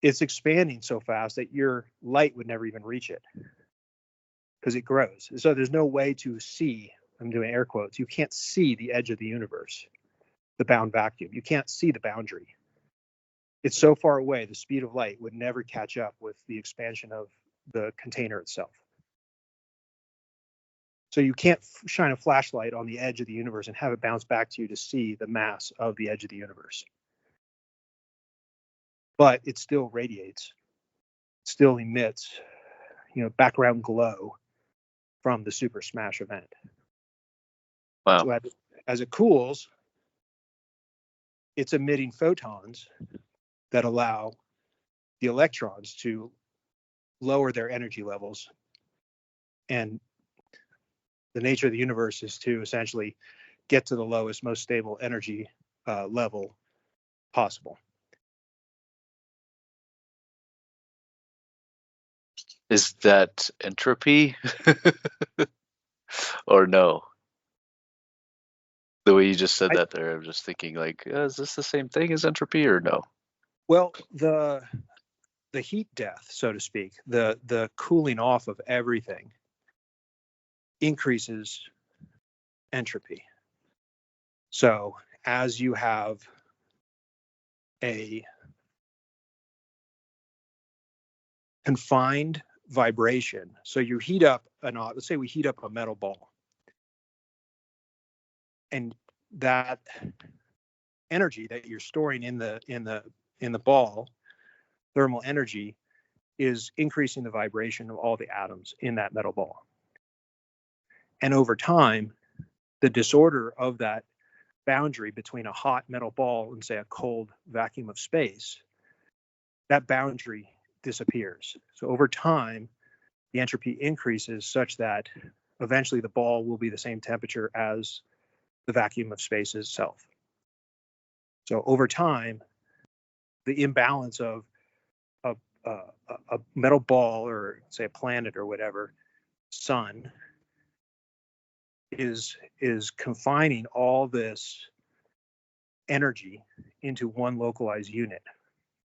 it's expanding so fast that your light would never even reach it because it grows. So there's no way to see, I'm doing air quotes, you can't see the edge of the universe, the bound vacuum. You can't see the boundary. It's so far away, the speed of light would never catch up with the expansion of the container itself. So you can't shine a flashlight on the edge of the universe and have it bounce back to you to see the mass of the edge of the universe. But it still radiates, still emits, background glow from the super smash event. Wow. So as it cools, it's emitting photons that allow the electrons to lower their energy levels. And the nature of the universe is to essentially get to the lowest, most stable energy level possible. Is that entropy or no? The way you just said that there, I'm just thinking like, is this the same thing as entropy or no? Well, the heat death, so to speak, the cooling off of everything increases entropy. So as you have a confined vibration, so you heat up let's say we heat up a metal ball, and that energy that you're storing in the ball, thermal energy, is increasing the vibration of all the atoms in that metal ball. And over time, the disorder of that boundary between a hot metal ball and, say, a cold vacuum of space, that boundary disappears. So over time, the entropy increases such that eventually the ball will be the same temperature as the vacuum of space itself. So over time, the imbalance of a metal ball, or say a planet or whatever, sun, is confining all this energy into one localized unit.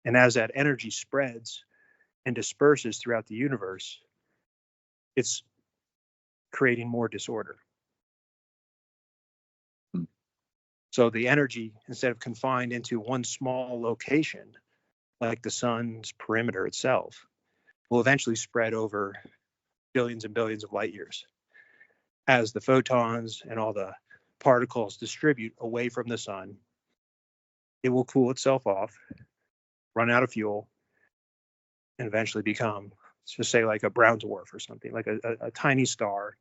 And as that energy spreads and disperses throughout the universe, it's creating more disorder. So the energy, instead of confined into one small location, like the sun's perimeter itself, will eventually spread over billions and billions of light years. As the photons and all the particles distribute away from the sun, it will cool itself off, run out of fuel, and eventually become, let's just say, like a brown dwarf or something, like a tiny star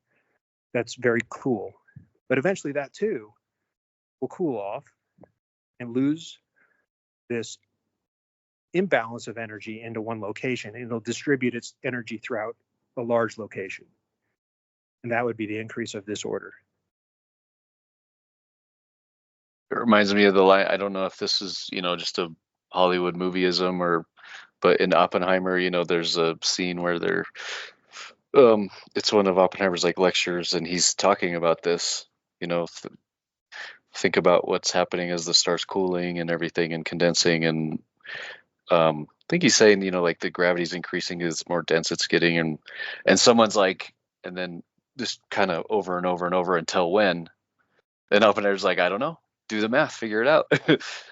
that's very cool. But eventually that too will cool off and lose this imbalance of energy into one location, and it'll distribute its energy throughout a large location. And that would be the increase of disorder. It reminds me of the line. I don't know if this is, just a Hollywood movieism but in Oppenheimer, there's a scene where it's one of Oppenheimer's like lectures, and he's talking about this, think about what's happening as the star's cooling and everything and condensing. And I think he's saying, like the gravity's increasing as more dense it's getting. And someone's like, and then just kind of over and over and over until when? And Oppenheimer's like, I don't know. Do the math, figure it out.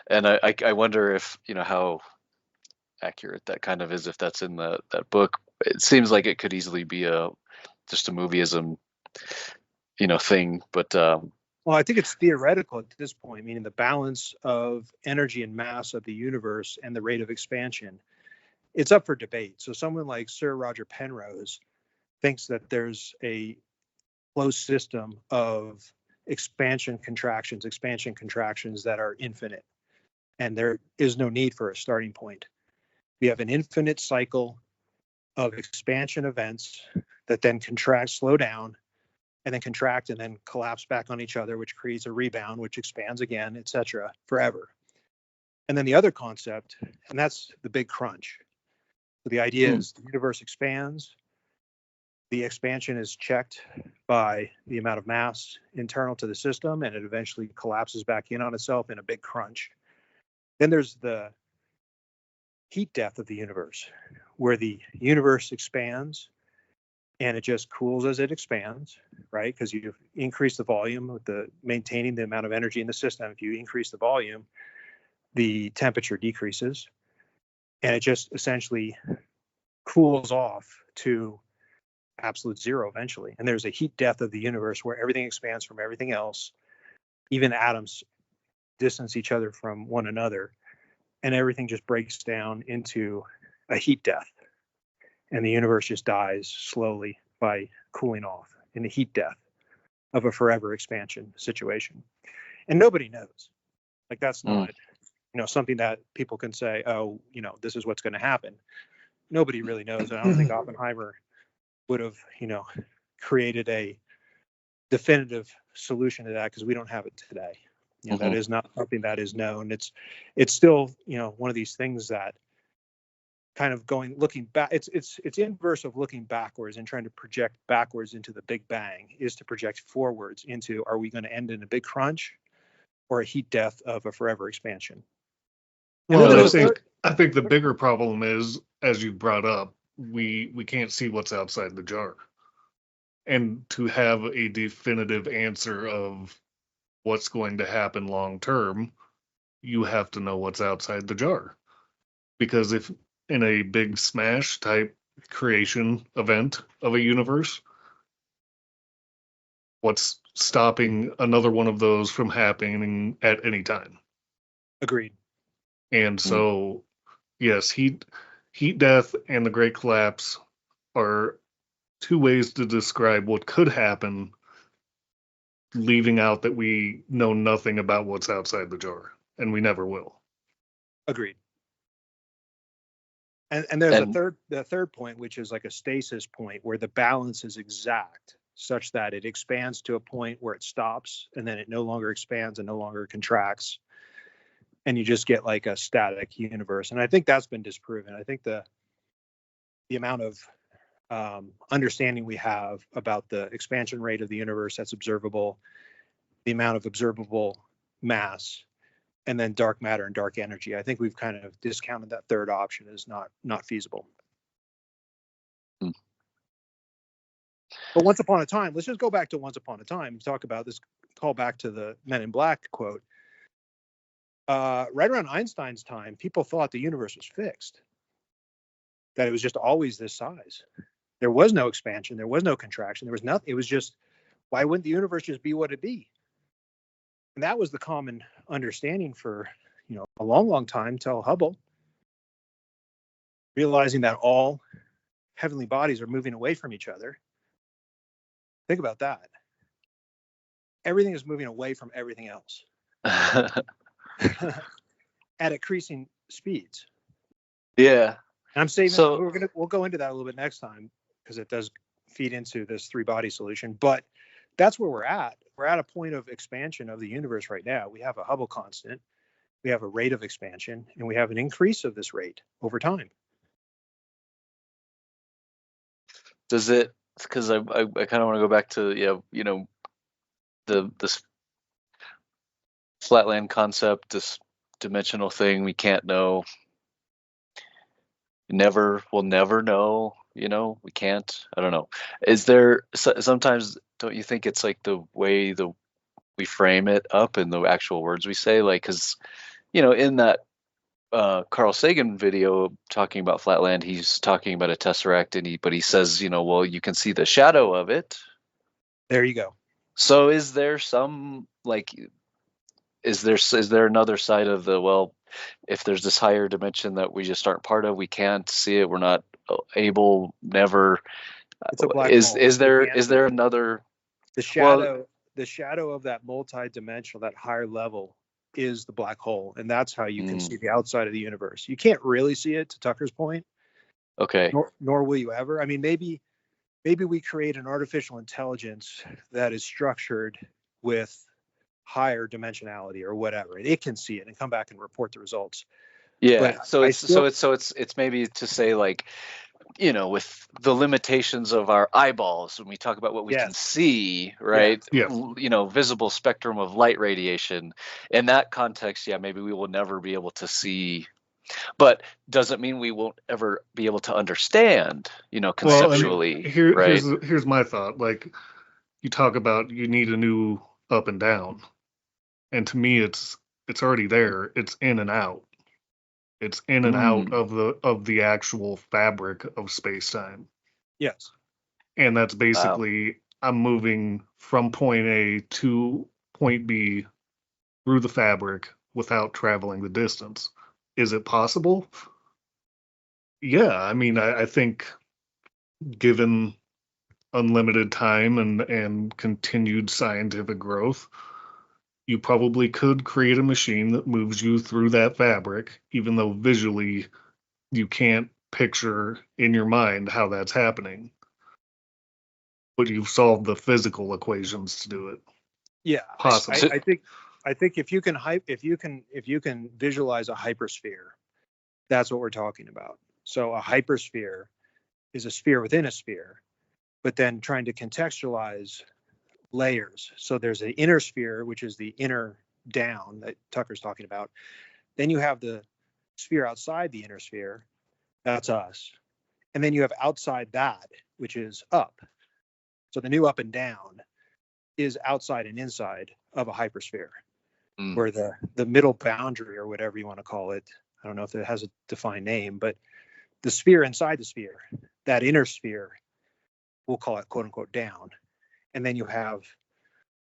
And I wonder if, how accurate that kind of is, if that's in that book. It seems like it could easily be a just a movieism, thing. But Well, I think it's theoretical at this point, meaning the balance of energy and mass of the universe and the rate of expansion. It's up for debate. So someone like Sir Roger Penrose thinks that there's a closed system of expansion contractions that are infinite, and there is no need for a starting point. We have an infinite cycle of expansion events that then contract, slow down, and then contract and then collapse back on each other, which creates a rebound, which expands again, etc., forever. And then the other concept, and that's the big crunch. So the idea is the universe expands. The expansion is checked by the amount of mass internal to the system, and it eventually collapses back in on itself in a big crunch. Then there's the heat death of the universe, where the universe expands and it just cools as it expands, right? Because you increase the volume with maintaining the amount of energy in the system. If you increase the volume, the temperature decreases, and it just essentially cools off to absolute zero eventually. And there's a heat death of the universe where everything expands from everything else. Even atoms distance each other from one another, and everything just breaks down into a heat death. And the universe just dies slowly by cooling off in the heat death of a forever expansion situation. And nobody knows. Like, that's not, something that people can say, oh, this is what's going to happen. Nobody really knows. And I don't think Oppenheimer would have, created a definitive solution to that, because we don't have it today. That is not something that is known. It's still, one of these things that kind of looking back, it's inverse of looking backwards and trying to project backwards into the Big Bang is to project forwards into, are we going to end in a big crunch or a heat death of a forever expansion? Well, I think the bigger problem is, as you brought up, we can't see what's outside the jar. And to have a definitive answer of what's going to happen long term, you have to know what's outside the jar. Because if in a big smash type creation event of a universe, what's stopping another one of those from happening at any time? Agreed. And so, yes, heat death and the Great Collapse are two ways to describe what could happen, leaving out that we know nothing about what's outside the jar, and we never will. Agreed. And there's the third point, which is like a stasis point, where the balance is exact, such that it expands to a point where it stops, and then it no longer expands and no longer contracts, and you just get like a static universe. And I think that's been disproven. I think the amount of understanding we have about the expansion rate of the universe that's observable, the amount of observable mass, and then dark matter and dark energy, I think we've kind of discounted that third option as not feasible. But once upon a time, let's just go back to once upon a time, talk about this, call back to the Men in Black quote. Right around Einstein's time, people thought the universe was fixed, that it was just always this size. There was no expansion, there was no contraction, there was nothing. It was just, why wouldn't the universe just be what it be? And that was the common understanding for, a long, long time, till Hubble, realizing that all heavenly bodies are moving away from each other. Think about that. Everything is moving away from everything else at increasing speeds. Yeah. And I'm saving. So we'll go into that a little bit next time, because it does feed into this three-body solution. But that's where we're at. We're at a point of expansion of the universe right now. We have a Hubble constant, we have a rate of expansion, and we have an increase of this rate over time. does it? Because I kind of want to go back to this flatland concept, this dimensional thing we can't know. We'll never know. We can't. I don't know. Is there sometimes, don't you think it's like the way we frame it up and the actual words we say, like, because in that Carl Sagan video talking about flatland, he's talking about a tesseract, but he says, well, you can see the shadow of it. There you go. So is there some is there another side of if there's this higher dimension that we just aren't part of, we can't see it, we're not able, never. It's a black Is hole. is there is there another? The shadow of that multi-dimensional, that higher level, is the black hole, and that's how you can see the outside of the universe. You can't really see it, to Tucker's point. Okay. Nor will you ever. I mean, maybe we create an artificial intelligence that is structured with higher dimensionality or whatever, and it can see it and come back and report the results. Yeah. But So it's maybe to say, like, with the limitations of our eyeballs, when we talk about what we can see, right? Yeah. Visible spectrum of light radiation. In that context, yeah, maybe we will never be able to see, but doesn't mean we won't ever be able to understand, conceptually. Well, right? Here's my thought. Like, you talk about you need a new up and down, and to me, it's already there. It's in and out. It's in and out of the actual fabric of space-time. Yes. And that's basically, I'm moving from point A to point B through the fabric without traveling the distance. Is it possible? Yeah, I mean, I think given unlimited time and continued scientific growth, you probably could create a machine that moves you through that fabric, even though visually you can't picture in your mind how that's happening. But you've solved the physical equations to do it. Yeah, Possible. I think if you can visualize a hypersphere, that's what we're talking about. So a hypersphere is a sphere within a sphere, but then trying to contextualize layers. So there's an inner sphere, which is the inner down that Tucker's talking about. Then you have the sphere outside the inner sphere, that's us. And then you have outside that, which is up. So the new up and down is outside and inside of a hypersphere, where the middle boundary, or whatever you want to call it, I don't know if it has a defined name, but the sphere inside the sphere, that inner sphere, we'll call it quote unquote down. And then you have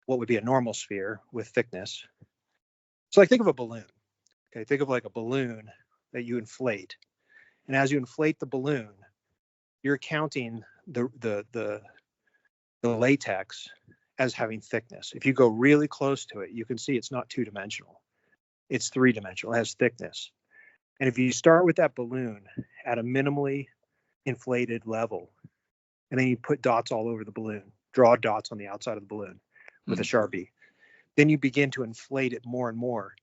what would be a normal sphere with thickness. So think of a balloon. Okay, think of like a balloon that you inflate. And as you inflate the balloon, you're counting the latex as having thickness. If you go really close to it, you can see it's not two-dimensional. It's three-dimensional, it has thickness. And if you start with that balloon at a minimally inflated level, and then you put dots all over the balloon, draw dots on the outside of the balloon with a Sharpie, then you begin to inflate it more and more.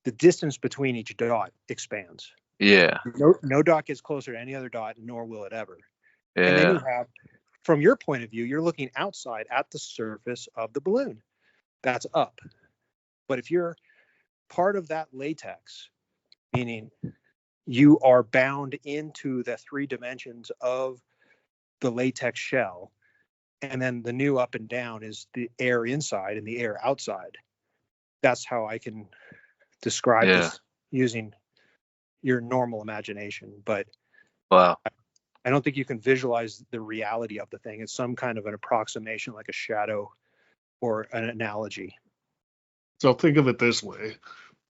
The distance between each dot expands. Yeah. No dot gets closer to any other dot, nor will it ever. Yeah. And then you have, from your point of view, you're looking outside at the surface of the balloon. That's up. But if you're part of that latex, meaning you are bound into the three dimensions of the latex shell, and then the new up and down is the air inside and the air outside. That's how I can describe this using your normal imagination. But wow, I don't think you can visualize the reality of the thing. It's some kind of an approximation, like a shadow or an analogy. So think of it this way.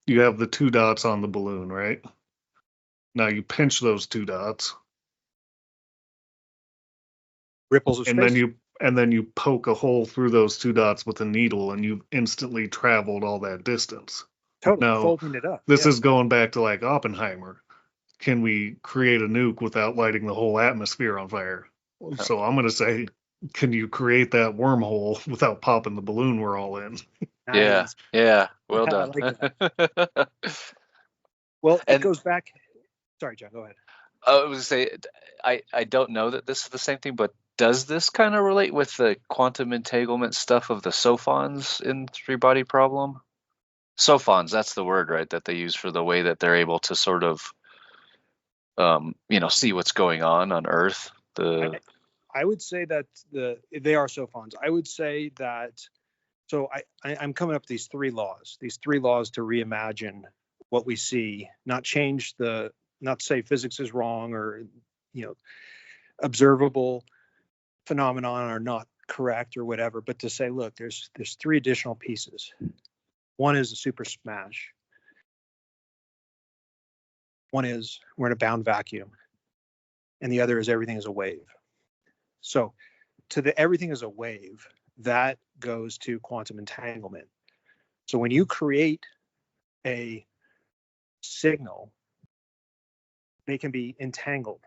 You have the two dots on the balloon, right? Now you pinch those two dots. Ripples of space. And then you poke a hole through those two dots with a needle, and you've instantly traveled all that distance. Totally, now, folding it up. This is going back to like Oppenheimer. Can we create a nuke without lighting the whole atmosphere on fire? So I'm going to say, can you create that wormhole without popping the balloon we're all in? Nice. Yeah. Well done. I like that. Well, it goes back. Sorry, John, go ahead. I was going to say, I don't know that this is the same thing, but does this kind of relate with the quantum entanglement stuff of the SOFONs in three-body problem? SOFONs, that's the word, right, that they use for the way that they're able to sort of, see what's going on Earth. I would say that they are SOFONs. I would say that, so I'm coming up with these three laws to reimagine what we see, not say physics is wrong or, observable phenomenon are not correct or whatever, but to say, look, there's 3 additional pieces. One is a super smash. One is we're in a bound vacuum. And the other is everything is a wave. So to the everything is a wave, that goes to quantum entanglement. So when you create a signal, they can be entangled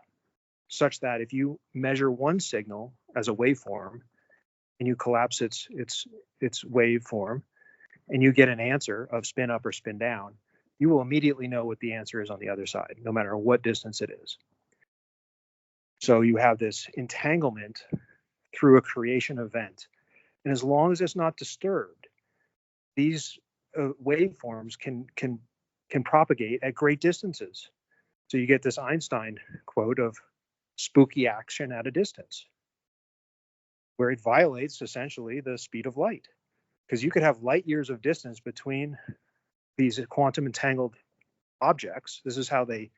such that if you measure one signal as a waveform and you collapse its waveform and you get an answer of spin up or spin down, you will immediately know what the answer is on the other side, no matter what distance it is. So you have this entanglement through a creation event. And as long as it's not disturbed, these waveforms can propagate at great distances. So you get this Einstein quote of spooky action at a distance, where it violates essentially the speed of light. Because you could have light years of distance between these quantum entangled objects. This is how they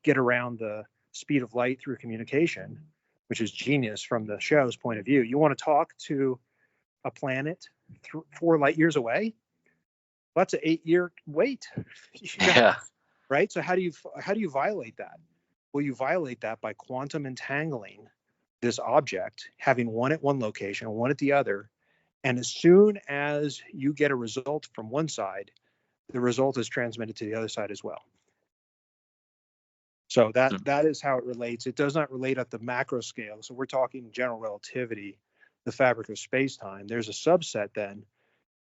get around the speed of light through communication, which is genius from the show's point of view. You want to talk to a planet 4 light years away? Well, that's an 8-year wait. Yeah. Right. So how do you violate that? Well, you violate that by quantum entangling this object, having one at one location, one at the other. And as soon as you get a result from one side, the result is transmitted to the other side as well. So that is how it relates. It does not relate at the macro scale. So we're talking general relativity, the fabric of space-time. There's a subset then,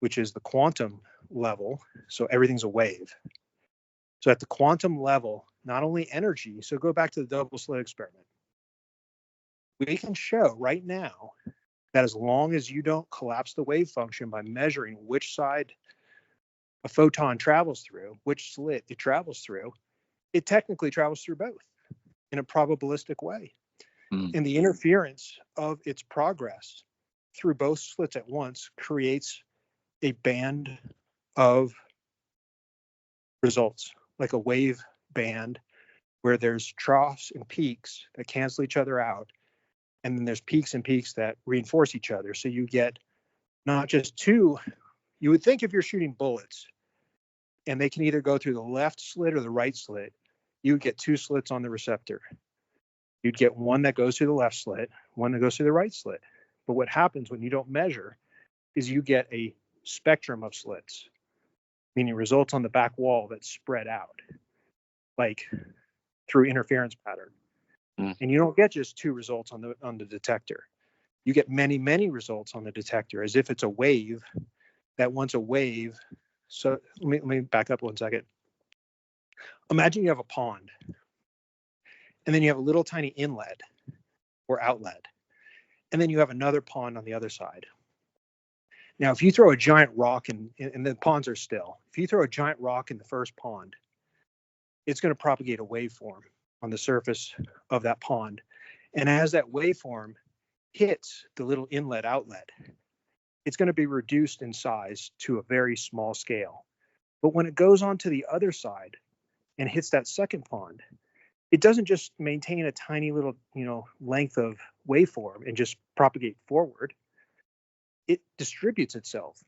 which is the quantum level. So everything's a wave. So at the quantum level, not only energy, so go back to the double slit experiment. We can show right now that as long as you don't collapse the wave function by measuring which side a photon travels through, which slit it travels through, it technically travels through both in a probabilistic way. And the interference of its progress through both slits at once creates a band of results, like a wave band where there's troughs and peaks that cancel each other out. And then there's peaks and peaks that reinforce each other. So you get not just 2, you would think if you're shooting bullets and they can either go through the left slit or the right slit, you would get 2 slits on the receptor. You'd get one that goes through the left slit, one that goes through the right slit. But what happens when you don't measure is you get a spectrum of slits, meaning results on the back wall that spread out, like through interference pattern. And you don't get just 2 results on the detector. You get many, many results on the detector as if it's a wave that wants a wave. So let me back up 1 second. Imagine you have a pond, and then you have a little tiny inlet or outlet, and then you have another pond on the other side. Now, if you throw a giant rock and the ponds are still, if you throw a giant rock in the first pond, it's going to propagate a waveform on the surface of that pond. And as that waveform hits the little inlet outlet, it's going to be reduced in size to a very small scale. But when it goes on to the other side and hits that second pond, it doesn't just maintain a tiny little, length of waveform and just propagate forward. It distributes itself.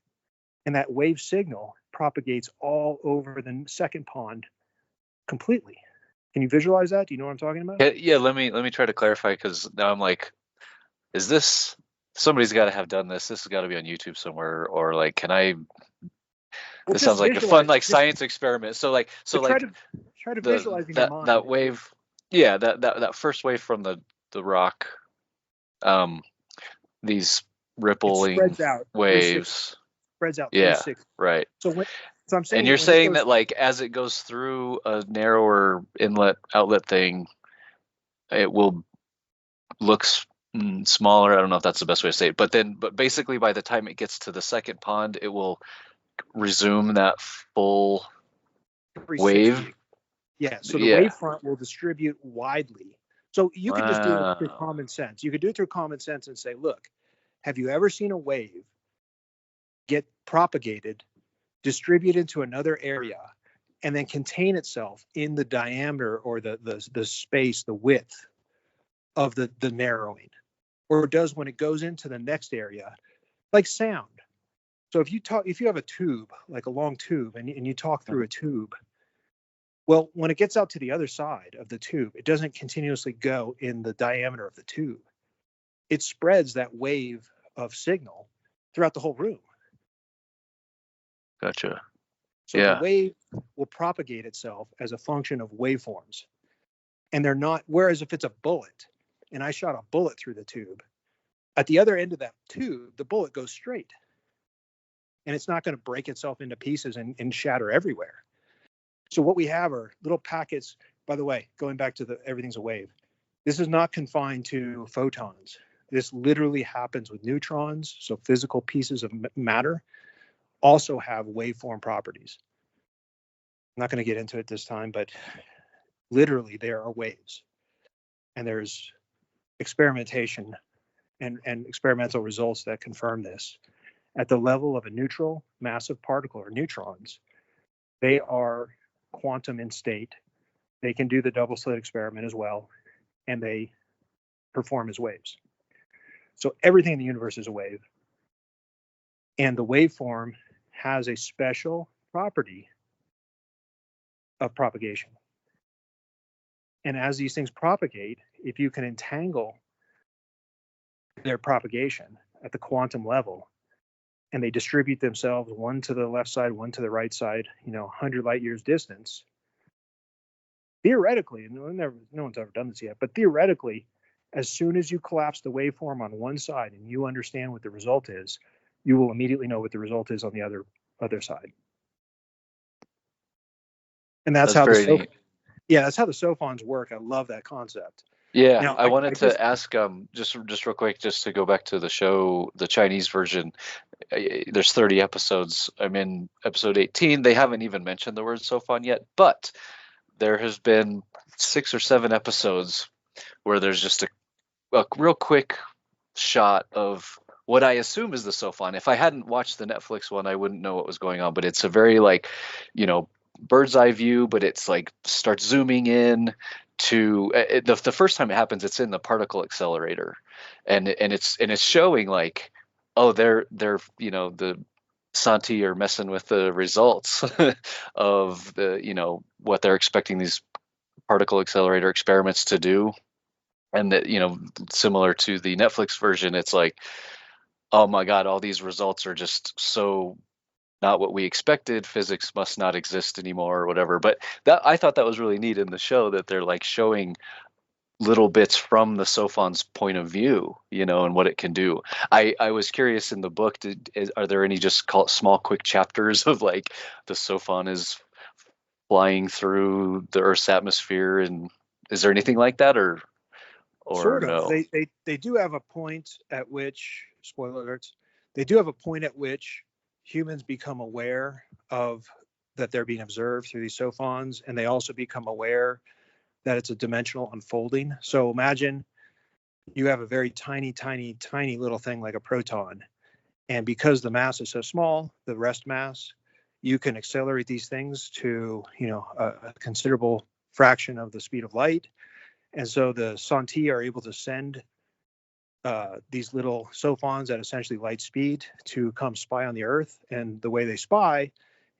And that wave signal propagates all over the second pond completely. Can you visualize that? Do you know what I'm talking about? Yeah, let me try to clarify, because now I'm like, is this, somebody's got to have done this. This has got to be on YouTube somewhere, or like, can I? This sounds like a fun science experiment. So try to visualize in your mind that wave, yeah, that first wave from the rock, these rippling waves spreads out. Yeah, right. So I'm saying, and you're saying that like as it goes through a narrower inlet outlet thing, it will look smaller. I don't know if that's the best way to say it, but basically by the time it gets to the second pond, it will resume that full wave. Yeah. So the wavefront will distribute widely. So you could just do it through common sense. You could do it through common sense and say, look, have you ever seen a wave get propagated, distributed to another area, and then contain itself in the diameter or the space, the width of the narrowing, or it does when it goes into the next area, like sound. So if you have a tube, like a long tube, and you talk through a tube, well, when it gets out to the other side of the tube, it doesn't continuously go in the diameter of the tube. It spreads that wave of signal throughout the whole room. Gotcha. So Yeah. the wave will propagate itself as a function of waveforms. And they're not, whereas if it's a bullet, and I shot a bullet through the tube, at the other end of that tube, the bullet goes straight. And it's not going to break itself into pieces and shatter everywhere. So what we have are little packets. By the way, going back to everything's a wave. This is not confined to photons. This literally happens with neutrons. So physical pieces of matter also have waveform properties. I'm not going to get into it this time, but literally there are waves. And there's experimentation and experimental results that confirm this. At the level of a neutral massive particle or neutrons, they are quantum in state. They can do the double slit experiment as well, and they perform as waves. So everything in the universe is a wave, and the waveform has a special property of propagation. And as these things propagate, if you can entangle their propagation at the quantum level, and they distribute themselves, one to the left side, one to the right side, 100 light years distance, theoretically, and no one's ever done this yet, but theoretically, as soon as you collapse the waveform on one side and you understand what the result is, you will immediately know what the result is on the other side. And that's how very neat. that's how the sophons work. I love that concept. Yeah, Now, I wanted to ask, just real quick, just to go back to the show, the Chinese version. There's 30 episodes. I'm in episode 18. They haven't even mentioned the word sophon yet, but there has been 6 or 7 episodes where there's just a real quick shot of what I assume is the sophon. If I hadn't watched the Netflix one, I wouldn't know what was going on, but it's a very bird's eye view, but it's like starts zooming in to the first time it happens, it's in the particle accelerator, and it's showing like, oh, they're the Santi are messing with the results of the what they're expecting these particle accelerator experiments to do, and that similar to the Netflix version, it's like, oh my God, all these results are just so not what we expected. Physics must not exist anymore or whatever. But I thought that was really neat in the show, that they're like showing little bits from the sophon's point of view, and what it can do. I was curious in the book, are there any just small quick chapters of like the sophon is flying through the Earth's atmosphere, and is there anything like that or sort of. no? They do have a point at which, spoiler alerts, they do have a point at which humans become aware of that they're being observed through these sophons, and they also become aware that it's a dimensional unfolding. So imagine you have a very tiny little thing like a proton, and because the mass is so small, the rest mass, you can accelerate these things to a considerable fraction of the speed of light. And so the Santi are able to send these little sophons at essentially light speed to come spy on the Earth. And the way they spy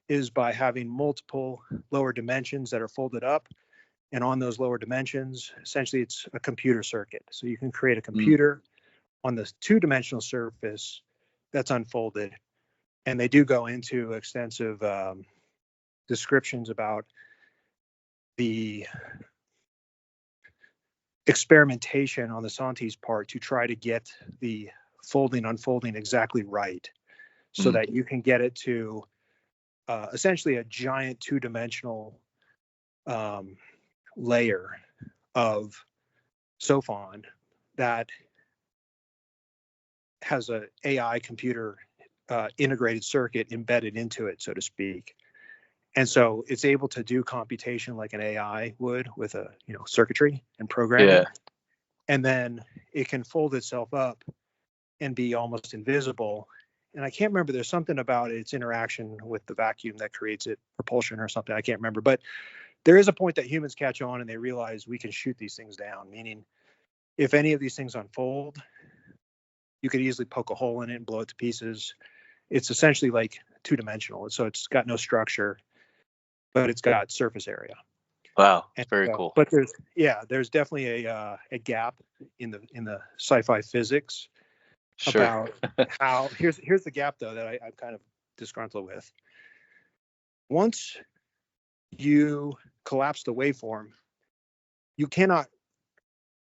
is by having multiple lower dimensions that are folded up. And on those lower dimensions, essentially it's a computer circuit. So you can create a computer on the 2-dimensional surface that's unfolded. And they do go into extensive descriptions about the experimentation on the Santi's part to try to get the unfolding exactly right, so that you can get it to essentially a giant 2-dimensional layer of sophon that has a AI computer integrated circuit embedded into it, so to speak. And so it's able to do computation like an AI would with a circuitry and programming. Yeah. And then it can fold itself up and be almost invisible and I can't remember, there's something about its interaction with the vacuum that creates it, propulsion or something, I can't remember, but there is a point that humans catch on and they realize we can shoot these things down, meaning if any of these things unfold, you could easily poke a hole in it and blow it to pieces. It's essentially like two-dimensional, so it's got no structure, but it's got surface area. Wow, And, very cool. But there's definitely a gap in the sci-fi physics Sure. about how here's the gap though that I'm kind of disgruntled with. Once you collapse the waveform, you cannot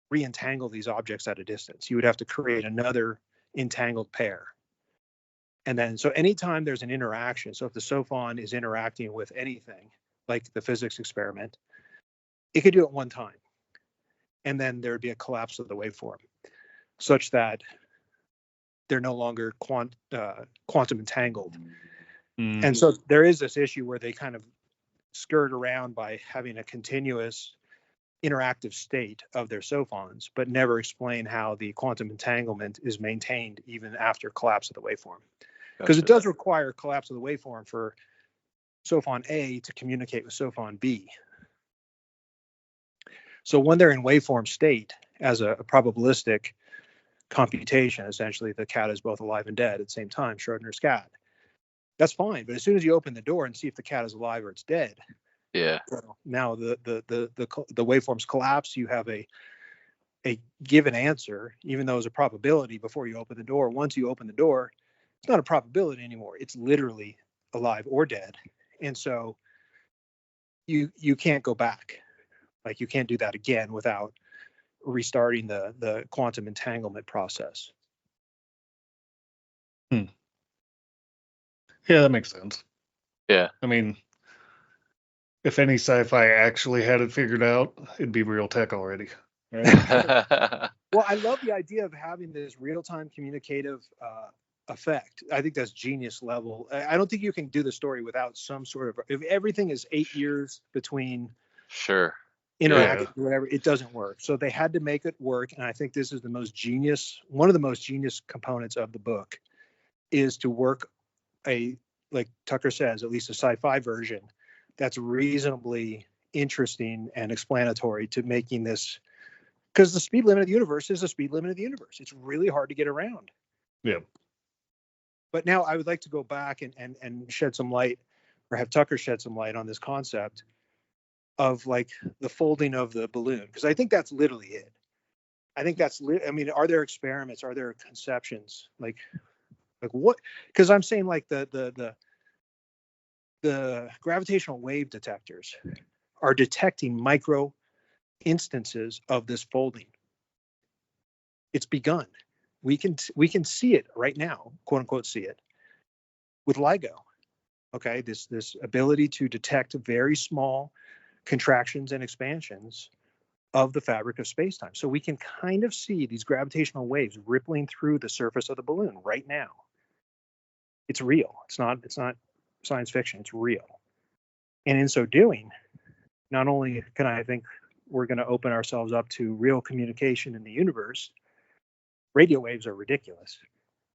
re-entangle these objects at a distance. You would have to create another entangled pair. And then, so anytime there's an interaction, so if the SOFON is interacting with anything, like the physics experiment, it could do it one time. And then there would be a collapse of the waveform, such that they're no longer quantum entangled. Mm. And so there is this issue where they kind of skirt around by having a continuous interactive state of their SOFONs, but never explain how the quantum entanglement is maintained even after collapse of the waveform. Because it does require collapse of the waveform for SOFON A to communicate with SOFON B. So when they're in waveform state as a probabilistic computation, essentially the cat is both alive and dead at the same time, Schrodinger's cat, that's fine. But as soon as you open the door and see if the cat is alive or it's dead, Yeah. well, now the waveforms collapse. You have a given answer, even though it's a probability before you open the door. Once you open the door, it's not a probability anymore. It's literally alive or dead. And so you can't go back. Like you can't do that again without restarting the quantum entanglement process. Yeah, that makes sense. Yeah. I mean, if any sci-fi actually had it figured out, it'd be real tech already. Right? Well, I love the idea of having this real-time communicative effect. I think that's genius level. I don't think you can do the story without some sort of, if everything is 8 years between Sure. interaction, whatever, it doesn't work. So they had to make it work. And I think this is one of the most genius components of the book is to work like Tucker says, at least a sci-fi version that's reasonably interesting and explanatory to making this, because the speed limit of the universe is the speed limit of the universe. It's really hard to get around. Yeah. But now I would like to go back and shed some light, or have Tucker shed some light on this concept of like the folding of the balloon, because I think that's literally it. I think I mean, are there experiments? Are there conceptions? Like what? Because I'm saying like the gravitational wave detectors are detecting micro instances of this folding. It's begun. We can see it right now, quote unquote, see it with LIGO. Okay, this ability to detect very small contractions and expansions of the fabric of space-time. So we can kind of see these gravitational waves rippling through the surface of the balloon right now. It's real. It's not science fiction. It's real. And in so doing, not only can I think we're going to open ourselves up to real communication in the universe, radio waves are ridiculous.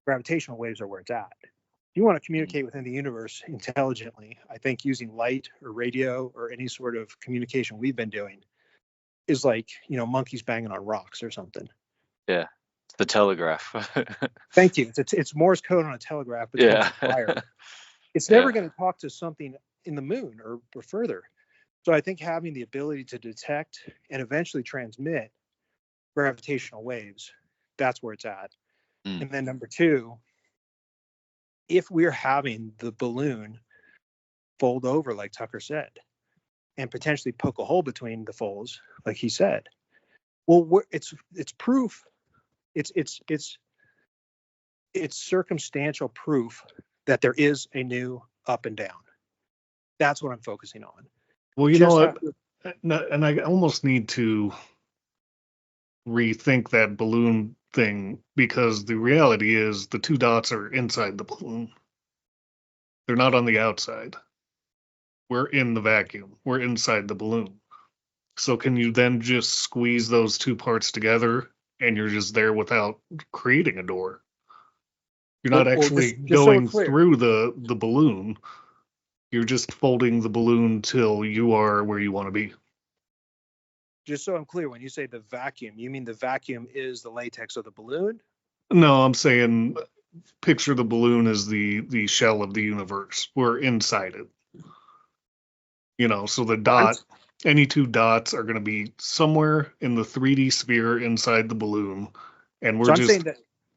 Gravitational waves are where it's at. If you want to communicate within the universe intelligently, I think using light or radio or any sort of communication we've been doing is like, monkeys banging on rocks or something. Yeah. The telegraph. Thank you. It's Morse code on a telegraph, but Yeah. wire. It's never going to talk to something in the moon or further. So I think having the ability to detect and eventually transmit gravitational waves, that's where it's at. And then number two, if we're having the balloon fold over, like Tucker said, and potentially poke a hole between the folds, like he said, well, it's proof. It's circumstantial proof that there is a new up and down. That's what I'm focusing on. Well, you know what? And I almost need to rethink that balloon thing, because the reality is the two dots are inside the balloon. They're not on the outside. We're in the vacuum. We're inside the balloon. So can you then just squeeze those two parts together and you're just there without creating a door? You're not Well, actually just so we're going clear. through the balloon. You're just folding the balloon till you are where you want to be. Just so I'm clear, when you say the vacuum, you mean the vacuum is the latex of the balloon? No, I'm saying picture the balloon as the shell of the universe. We're inside it. So the dot, any two dots are going to be somewhere in the 3D sphere inside the balloon, and we're So just.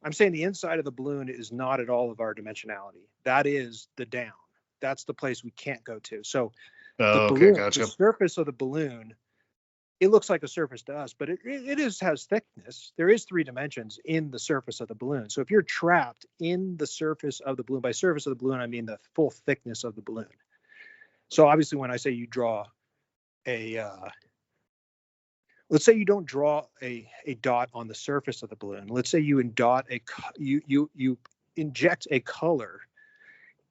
I'm saying the inside of the balloon is not at all of our dimensionality. That is the down. That's the place we can't go to. So the Okay, balloon, gotcha. the surface of the balloon, it looks like a surface to us, but has thickness. There is 3 dimensions in the surface of the balloon. So if you're trapped in the surface of the balloon, by surface of the balloon, I mean the full thickness of the balloon. So obviously, when I say you draw let's say you don't draw a dot on the surface of the balloon. Let's say you inject a color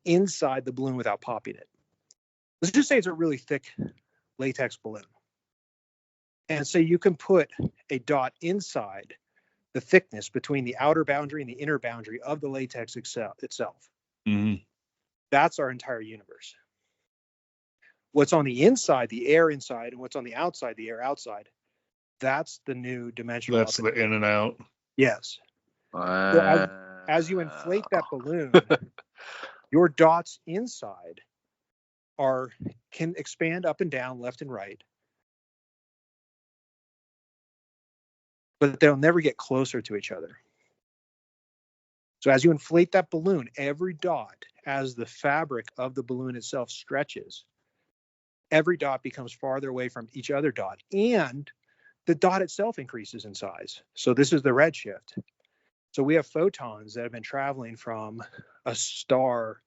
inside the balloon without popping it. Let's just say it's a really thick latex balloon. And so you can put a dot inside the thickness between the outer boundary and the inner boundary of the latex itself. Mm-hmm. That's our entire universe. What's on the inside, the air inside, and what's on the outside, the air outside, that's the new dimensional. That's the in and out. Yes. So as you inflate that balloon, your dots inside can expand up and down, left and right, but they'll never get closer to each other. So as you inflate that balloon, every dot, as the fabric of the balloon itself stretches, every dot becomes farther away from each other dot, and the dot itself increases in size. So this is the redshift. So we have photons that have been traveling from a star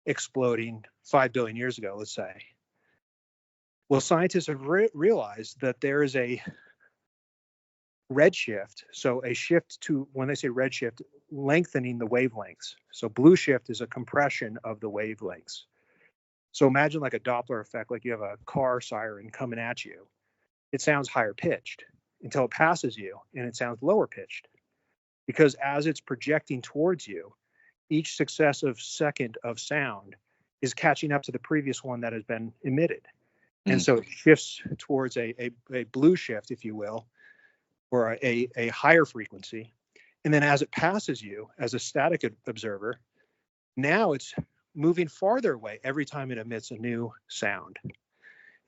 exploding 5 billion years ago, let's say. Well, scientists have realized that there is a redshift. So a shift to, when they say redshift, lengthening the wavelengths. So blue shift is a compression of the wavelengths. So imagine like a Doppler effect, like you have a car siren coming at you. It sounds higher pitched until it passes you and it sounds lower pitched. Because as it's projecting towards you, each successive second of sound is catching up to the previous one that has been emitted. And so it shifts towards a blue shift, if you will, or a higher frequency. And then as it passes you as a static observer, now it's moving farther away every time it emits a new sound.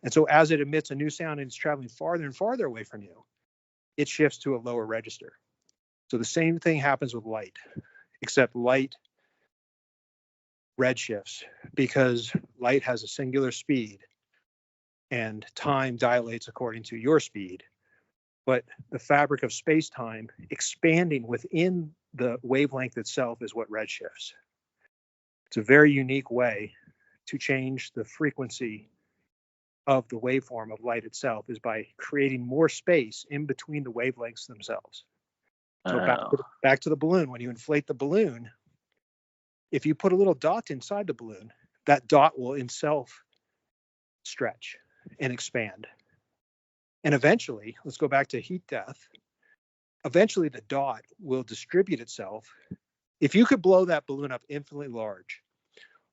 And so as it emits a new sound and it's traveling farther and farther away from you, it shifts to a lower register. So the same thing happens with light, except light redshifts because light has a singular speed and time dilates according to your speed. But the fabric of space-time expanding within the wavelength itself is what redshifts. It's a very unique way to change the frequency of the waveform of light itself is by creating more space in between the wavelengths themselves. So back to the balloon. When you inflate the balloon, if you put a little dot inside the balloon, that dot will itself stretch and expand. And eventually, let's go back to heat death. Eventually, the dot will distribute itself. If you could blow that balloon up infinitely large,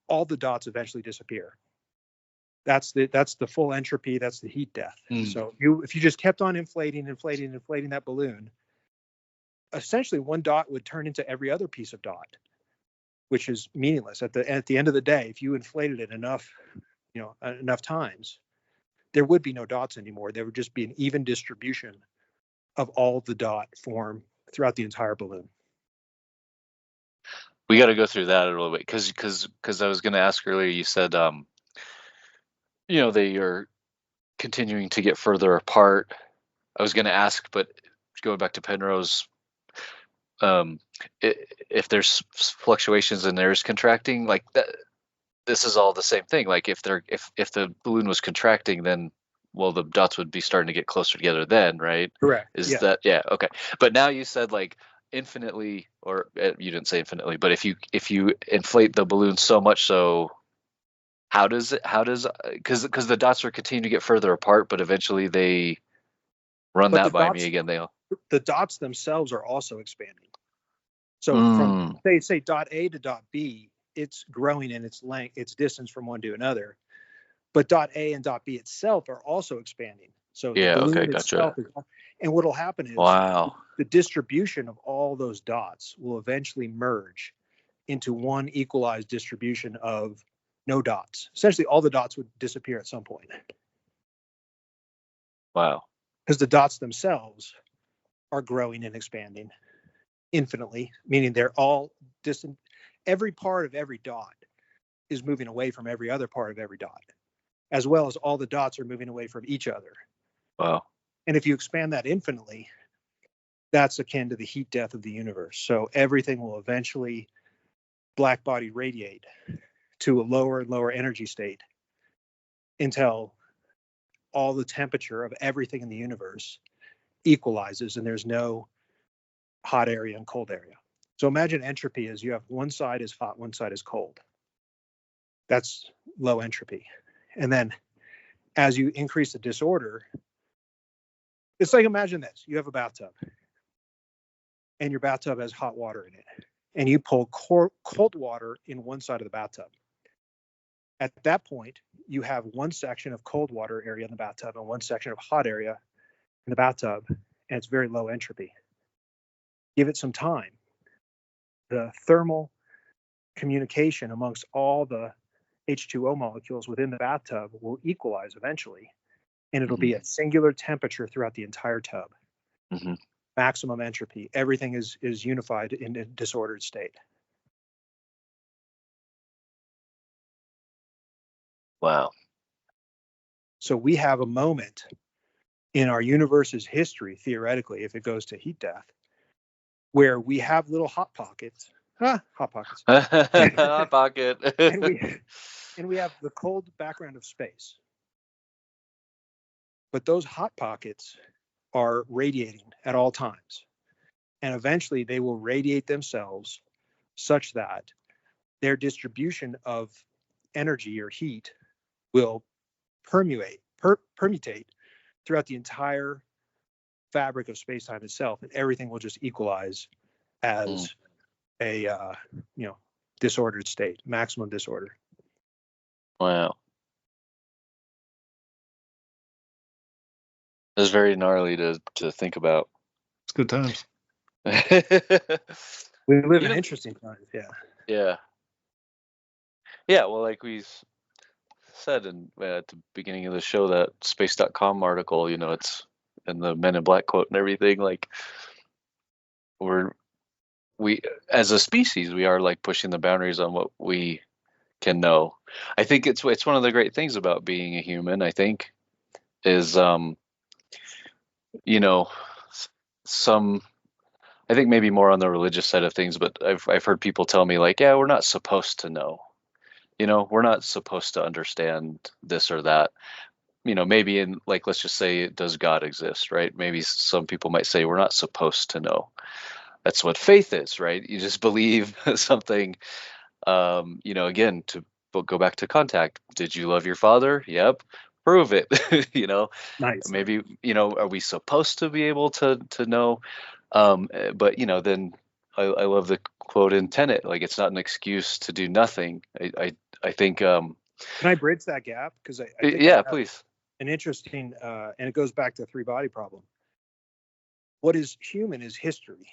all the dots eventually disappear. That's the full entropy. That's the heat death. So if you just kept on inflating that balloon, essentially one dot would turn into every other piece of dot, which is meaningless. At the end of the day, if you inflated it enough times, there would be no dots anymore. There would just be an even distribution of all the dot form throughout the entire balloon. We got to go through that a little bit because I was going to ask earlier. You said they are continuing to get further apart. I was going to ask, but going back to Penrose, if there's fluctuations and there's contracting, like that, this is all the same thing. Like if the balloon was contracting, then the dots would be starting to get closer together then, right? Correct. That okay? But now you said like infinitely, or you didn't say infinitely, but if you inflate the balloon so much so, because the dots are continuing to get further apart, but eventually they run that by me again. The dots themselves are also expanding. So from say dot A to dot B, it's growing in its length, its distance from one to another. But dot A and dot B itself are also expanding. So the balloon itself is, and what will happen is the distribution of all those dots will eventually merge into one equalized distribution of no dots. Essentially, all the dots would disappear at some point. Wow. Because the dots themselves are growing and expanding infinitely, meaning they're all distant. Every part of every dot is moving away from every other part of every dot, as well as all the dots are moving away from each other. Wow. And if you expand that infinitely, that's akin to the heat death of the universe. So everything will eventually black body radiate to a lower and lower energy state until all the temperature of everything in the universe equalizes and there's no hot area and cold area. So imagine entropy as you have one side is hot, one side is cold. That's low entropy. And then as you increase the disorder, it's like, imagine this, you have a bathtub and your bathtub has hot water in it, and you pull cold water in one side of the bathtub. At that point, you have one section of cold water area in the bathtub and one section of hot area in the bathtub, and it's very low entropy. Give it some time. The thermal communication amongst all the H2O molecules within the bathtub will equalize eventually, and it'll be a singular temperature throughout the entire tub. Maximum entropy. Everything is unified in a disordered state. Wow. So we have a moment in our universe's history, theoretically, if it goes to heat death, where we have little hot pockets. Hot pockets. Hot pocket. and we have the cold background of space. But those hot pockets are radiating at all times. And eventually they will radiate themselves such that their distribution of energy or heat will permutate throughout the entire fabric of space-time itself, and everything will just equalize as a disordered state, maximum disorder. Wow. It's very gnarly to think about. It's good times. We live in interesting times, Yeah. Yeah, well, like we said at the beginning of the show, that space.com article, it's in the Men in Black quote and everything, like we as a species, we are like pushing the boundaries on what we can know. I think it's one of the great things about being a human, I think, is I think maybe more on the religious side of things, but I've heard people tell me, like, yeah, we're not supposed to know. We're not supposed to understand this or that. Maybe in, like, let's just say, does God exist, right? Maybe some people might say we're not supposed to know. That's what faith is, right? You just believe something. Again, to go back to contact. Did you love your father? Yep. Prove it. Nice. Maybe, are we supposed to be able to know? But then I love the quote in Tenet, like, it's not an excuse to do nothing. I think. Can I bridge that gap? Because I think please. An interesting, and it goes back to the three-body problem. What is human is history.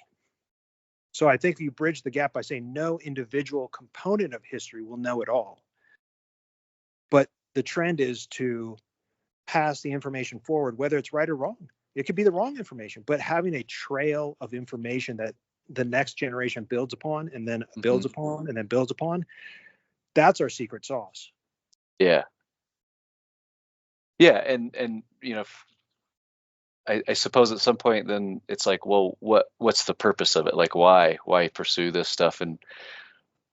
So I think if you bridge the gap by saying no individual component of history will know it all, but the trend is to pass the information forward, whether it's right or wrong. It could be the wrong information, but having a trail of information that the next generation builds upon and then builds upon and then builds upon, that's our secret sauce. Yeah. Yeah. And I suppose at some point then it's like, well, what's the purpose of it? Like, why pursue this stuff? And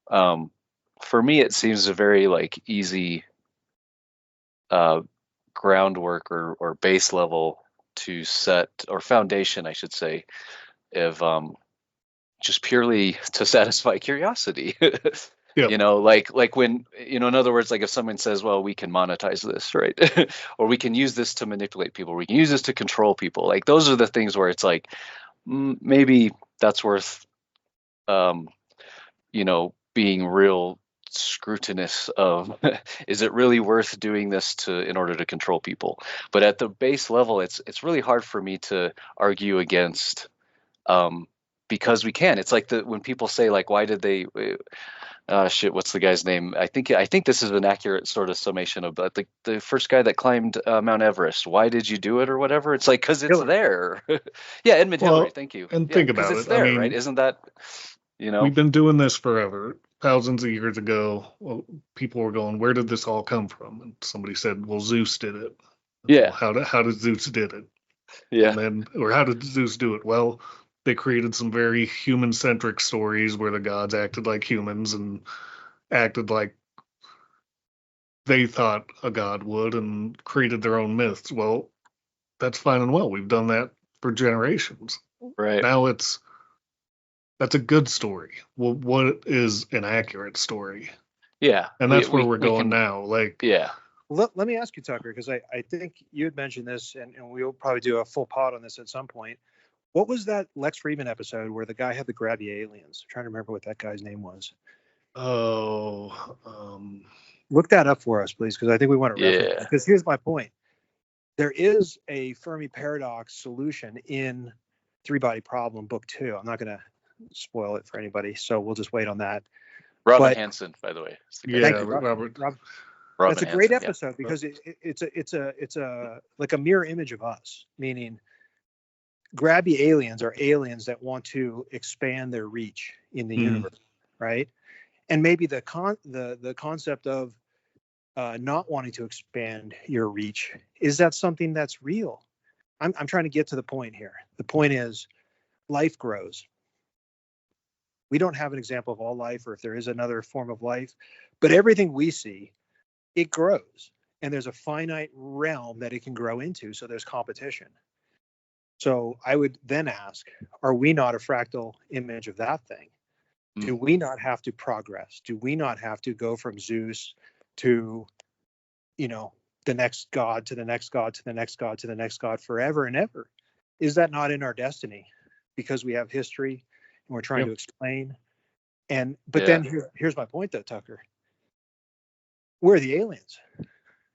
for me, it seems a very, like, easy groundwork or base level to set, or foundation, I should say, of just purely to satisfy curiosity. Yeah. Like when, in other words, like if someone says, well, we can monetize this, right? Or we can use this to manipulate people, we can use this to control people. Like, those are the things where it's like, maybe that's worth being real scrutinous of is it really worth doing this in order to control people. But at the base level, it's really hard for me to argue against, because we can. It's like when people say, like, why did they what's the guy's name? I think this is an accurate sort of summation of the first guy that climbed Mount Everest. Why did you do it or whatever? It's like, because it's Hillary. there. Yeah, Edmund Well, Hillary, thank you. and Yeah, think 'cause about it's it. I there, mean, right? Isn't that, we've been doing this forever. Thousands of years ago, people were going, where did this all come from? And somebody said, well, Zeus did it. Yeah. Well, how did Zeus did it? Yeah. And then, or how did Zeus do it? Well, they created some very human-centric stories where the gods acted like humans and acted like they thought a god would and created their own myths. Well, that's fine and well. We've done that for generations. Right. Now that's a good story. Well, what is an accurate story? Yeah. And that's where we're going now. Like, yeah. Let me ask you, Tucker, because I think you had mentioned this, and we'll probably do a full pod on this at some point. What was that Lex Friedman episode where the guy had the grabby aliens? I'm trying to remember what that guy's name was. Look that up for us, please, because I think we want to reference it. Because here's my point. There is a Fermi paradox solution in Three Body Problem Book 2. I'm not going to spoil it for anybody, so we'll just wait on that. Robin Hanson, by the way. Yeah, Robert. That's a great episode because it's a like a mirror image of us, meaning grabby aliens are aliens that want to expand their reach in the universe, right? And maybe the concept of not wanting to expand your reach, is that something that's real? I'm trying to get to the point here. The point is, life grows. We don't have an example of all life, or if there is another form of life, but everything we see, it grows, and there's a finite realm that it can grow into. So there's competition. So I would then ask, are we not a fractal image of that thing? Do we not have to progress? Do we not have to go from Zeus to, the next god, to the next god, to the next god, to the next god, forever and ever? Is that not in our destiny? Because we have history and we're trying to explain. But then here's my point, though, Tucker. We're the aliens.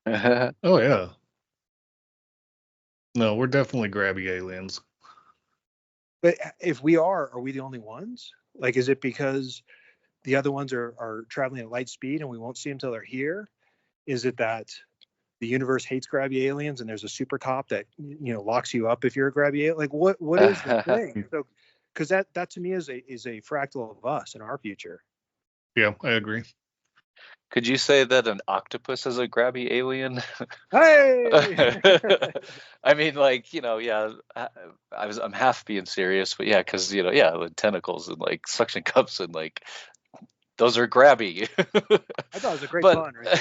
Oh, yeah. No, we're definitely grabby aliens. But if we are we the only ones? Like, is it because the other ones are traveling at light speed and we won't see them until they're here? Is it that the universe hates grabby aliens and there's a super cop that locks you up if you're a grabby alien? Like, what is the thing? So, because that to me is a fractal of us in our future. Yeah, I agree. Could you say that an octopus is a grabby alien? Hey! I mean, like, I'm half being serious, but yeah, because with tentacles and like suction cups and like those are grabby. I thought it was a great pun right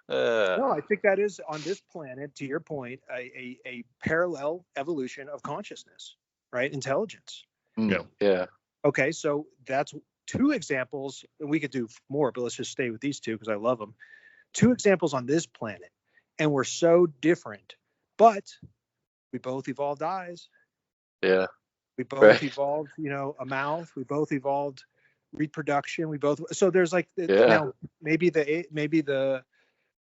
there. No, I think that is, on this planet, to your point, a parallel evolution of consciousness, right? Intelligence. Yeah. Okay, so that's two examples, and we could do more, but let's just stay with these two because I love them. Two examples on this planet, and we're so different, but we both evolved eyes. Yeah. We both evolved, a mouth. We both evolved reproduction. So there's like, now maybe the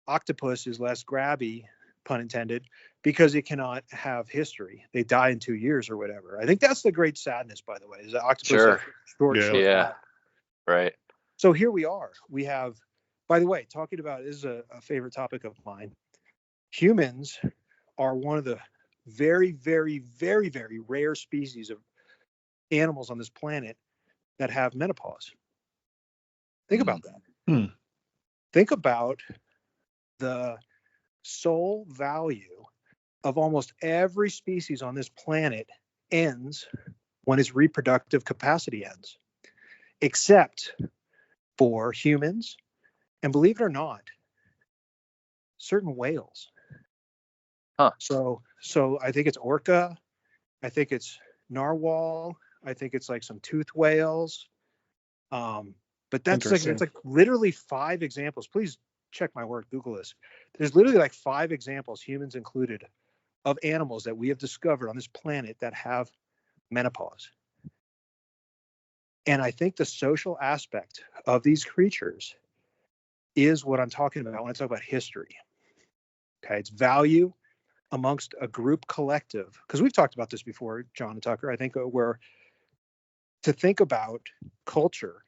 octopus is less grabby, pun intended, because it cannot have history. They die in 2 years or whatever. I think that's the great sadness, by the way, is that octopus short life. Right. So here we are. We have, by the way, talking about, this is a favorite topic of mine. Humans are one of the very, very, very, very rare species of animals on this planet that have menopause. Think about that. Think about the soul value of almost every species on this planet ends when its reproductive capacity ends, except for humans, and believe it or not, certain whales. So I think it's orca, I think it's narwhal, I think it's like some toothed whales. But that's it's like literally 5 examples. Please check my work, Google this. There's literally like 5 examples, humans included, of animals that we have discovered on this planet that have menopause. And I think the social aspect of these creatures is what I'm talking about when I talk about history. Okay, it's value amongst a group collective, because we've talked about this before, John and Tucker, I think, where to think about culture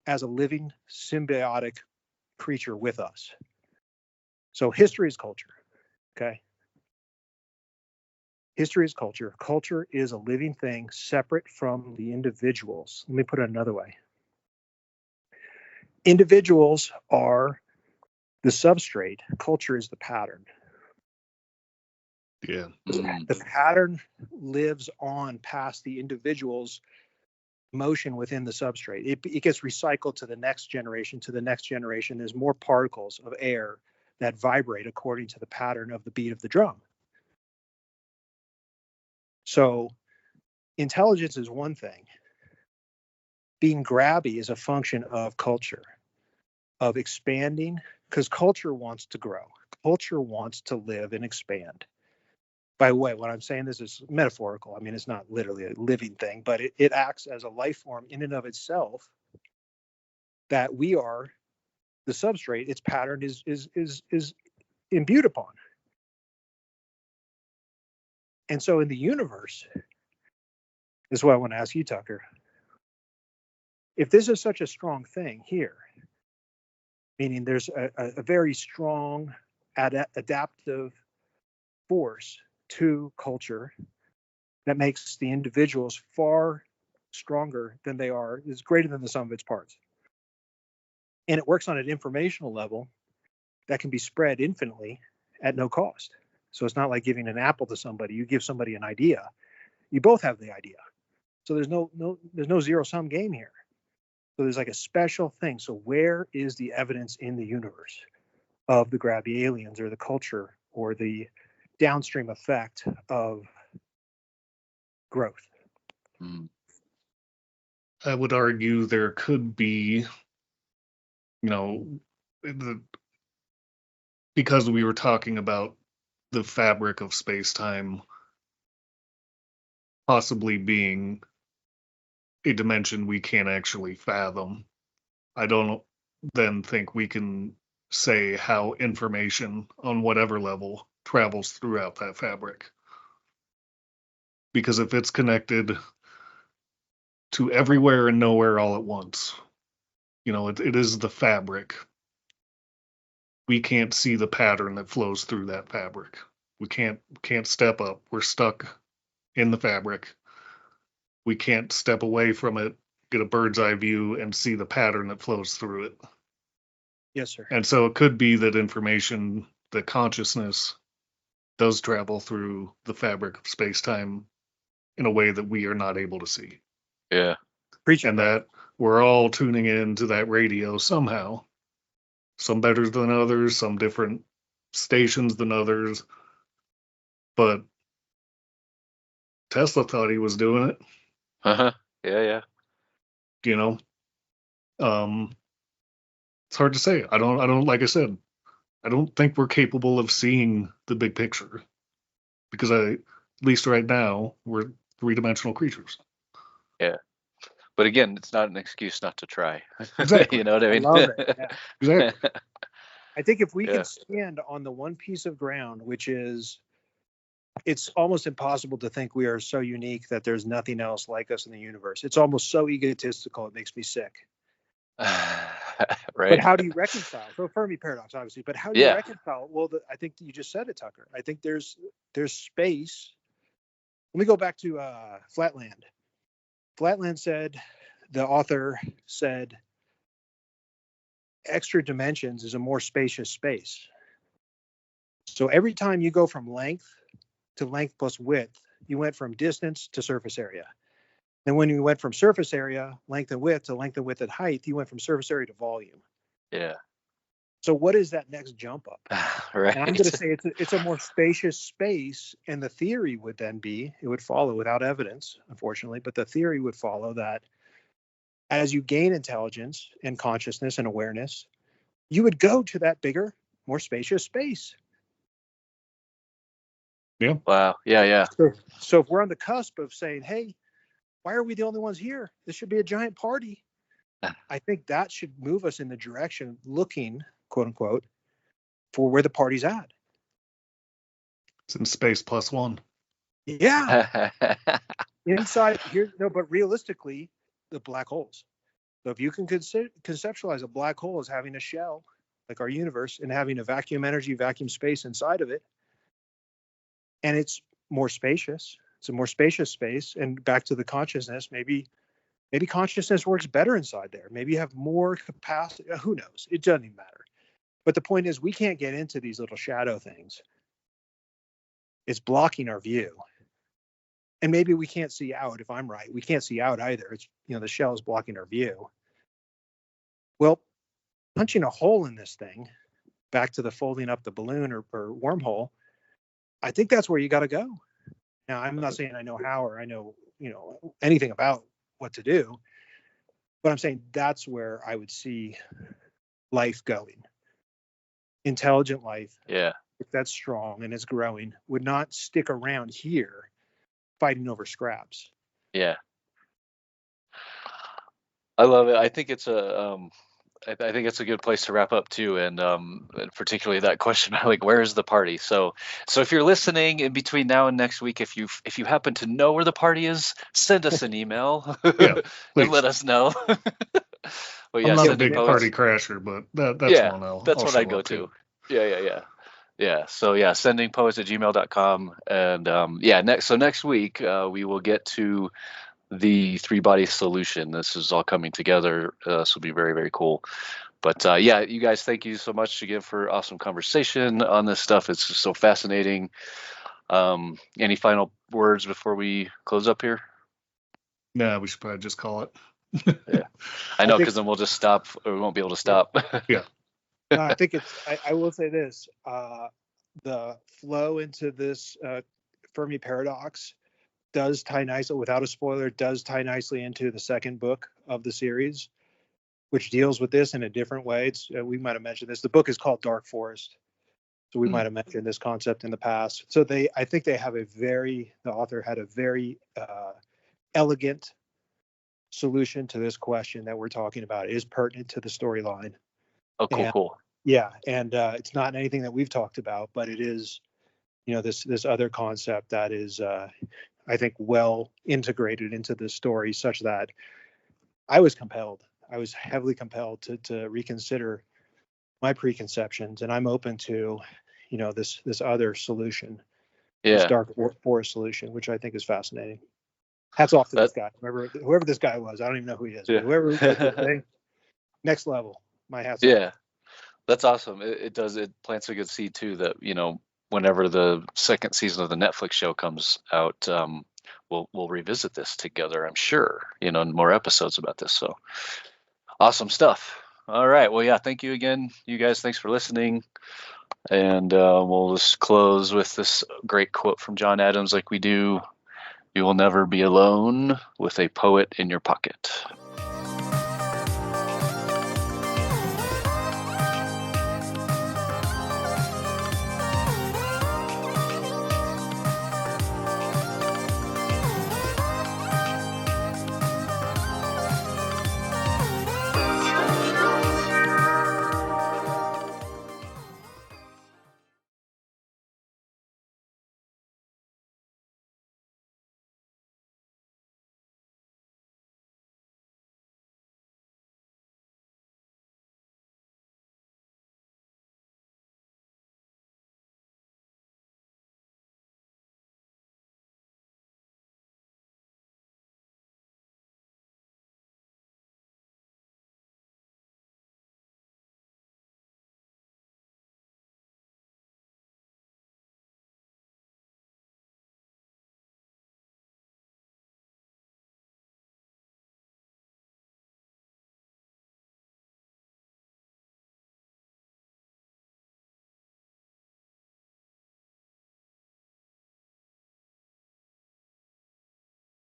as a living symbiotic creature with us. So history is culture. Okay. History is culture. Culture is a living thing separate from the individuals. Let me put it another way. Individuals are the substrate. Culture is the pattern. Yeah. The pattern lives on past the individual's motion within the substrate. It gets recycled to the next generation, to the next generation. There's more particles of air that vibrate according to the pattern of the beat of the drum. So intelligence is one thing. Being grabby is a function of culture, of expanding, because culture wants to grow. Culture wants to live and expand. By the way, what I'm saying, this is metaphorical. I mean, it's not literally a living thing, but it acts as a life form in and of itself, that we are the substrate. Its pattern is imbued upon. And so in the universe, this is what I want to ask you, Tucker. If this is such a strong thing here, meaning there's a very strong adaptive force to culture that makes the individuals far stronger than they are, is greater than the sum of its parts. And it works on an informational level that can be spread infinitely at no cost. So it's not like giving an apple to somebody. You give somebody an idea. You both have the idea. So there's no zero sum game here. So there's like a special thing. So where is the evidence in the universe of the grabby aliens or the culture or the downstream effect of growth? I would argue there could be, because we were talking about the fabric of space-time possibly being a dimension we can't actually fathom. I don't then think we can say how information on whatever level travels throughout that fabric. Because if it's connected to everywhere and nowhere all at once, it is the fabric. We can't see the pattern that flows through that fabric. We can't step up. We're stuck in the fabric. We can't step away from it, get a bird's eye view, and see the pattern that flows through it. Yes, sir. And so it could be that information, that consciousness does travel through the fabric of space-time in a way that we are not able to see. Yeah. And that we're all tuning in to that radio somehow. Some better than others, some different stations than others. But Tesla thought he was doing it. Uh-huh. Yeah. It's hard to say. I don't, like I said, I don't think we're capable of seeing the big picture, because at least right now, we're three-dimensional creatures. Yeah. But again, it's not an excuse not to try. Exactly. You know what I mean? I love it. Yeah. Exactly. I think if we can stand on the one piece of ground, which is, it's almost impossible to think we are so unique that there's nothing else like us in the universe. It's almost so egotistical, it makes me sick. Right. But how do you reconcile? So Fermi paradox, obviously, but how do you reconcile? Well, I think you just said it, Tucker. I think there's space. Let me go back to Flatland. Flatland said, the author said, extra dimensions is a more spacious space. So every time you go from length to length plus width, you went from distance to surface area. And when you went from surface area, length and width, to length and width and height, you went from surface area to volume. Yeah. So what is that next jump up? Right. And I'm going to say it's a more spacious space. And the theory would then be, it would follow without evidence, unfortunately, but the theory would follow that as you gain intelligence and consciousness and awareness, you would go to that bigger, more spacious space. Yeah. Wow. Yeah. So if we're on the cusp of saying, hey, Why are we the only ones here? This should be a giant party. I think that should move us in the direction of looking, quote unquote, for where the party's at. It's in space +1. Yeah. Inside here, no, but realistically, the black holes. So if you can conceptualize a black hole as having a shell, like our universe, and having a vacuum energy, vacuum space inside of it, and it's more spacious. It's a more spacious space. And back to the consciousness, maybe consciousness works better inside there. Maybe you have more capacity. Who knows? It doesn't even matter. But the point is, we can't get into these little shadow things. It's blocking our view. And maybe we can't see out. If I'm right, we can't see out either. It's, the shell is blocking our view. Well, punching a hole in this thing, back to the folding up the balloon or wormhole, I think that's where you got to go. Now, I'm not saying I know how or I know, anything about what to do, but I'm saying that's where I would see life going. Intelligent life, Yeah. if that's strong and is growing, would not stick around here fighting over scraps. Yeah. I love it. I think it's I think it's a good place to wrap up too, and particularly that question, like, where is the party? So if you're listening in between now and next week, if you happen to know where the party is, send us an email Yeah, and let us know. But yeah, I'm not a sending big poets. party crasher, but that's Yeah, one I'll that's what show I go up to. Yeah. So yeah, sending poets@gmail.com, and next week we will get to the three-body solution. This is all coming together. This will be very, very cool. But you guys, thank you so much again for awesome conversation on this stuff. It's just so fascinating. Any final words before we close up here? Nah, we should probably just call it. Yeah, I know, because then we'll just stop, or we won't be able to stop. Yeah. No, I think I will say this, the flow into this Fermi paradox does tie nicely, without a spoiler, does tie nicely into the second book of the series, which deals with this in a different way. It's we might have mentioned this. The book is called Dark Forest, so we might have mentioned this concept in the past. So I think they have the author had a very elegant solution to this question that we're talking about. It is pertinent to the storyline. Oh, cool. Yeah, and it's not anything that we've talked about, but it is, this other concept that is, I think, well integrated into the story, such that I was heavily compelled to reconsider my preconceptions, and I'm open to, this other solution, this Yeah. dark forest solution, which I think is fascinating. Hats off to this guy, whoever this guy was. I don't even know who he is, Yeah. but whoever wrote this thing, next level. My hats off. Yeah. That's awesome. It plants a good seed too, that, whenever the second season of the Netflix show comes out, we'll revisit this together, I'm sure, more episodes about this. So awesome stuff. All right. Well, yeah, thank you again, you guys. Thanks for listening. And we'll just close with this great quote from John Adams, like we do. You will never be alone with a poet in your pocket.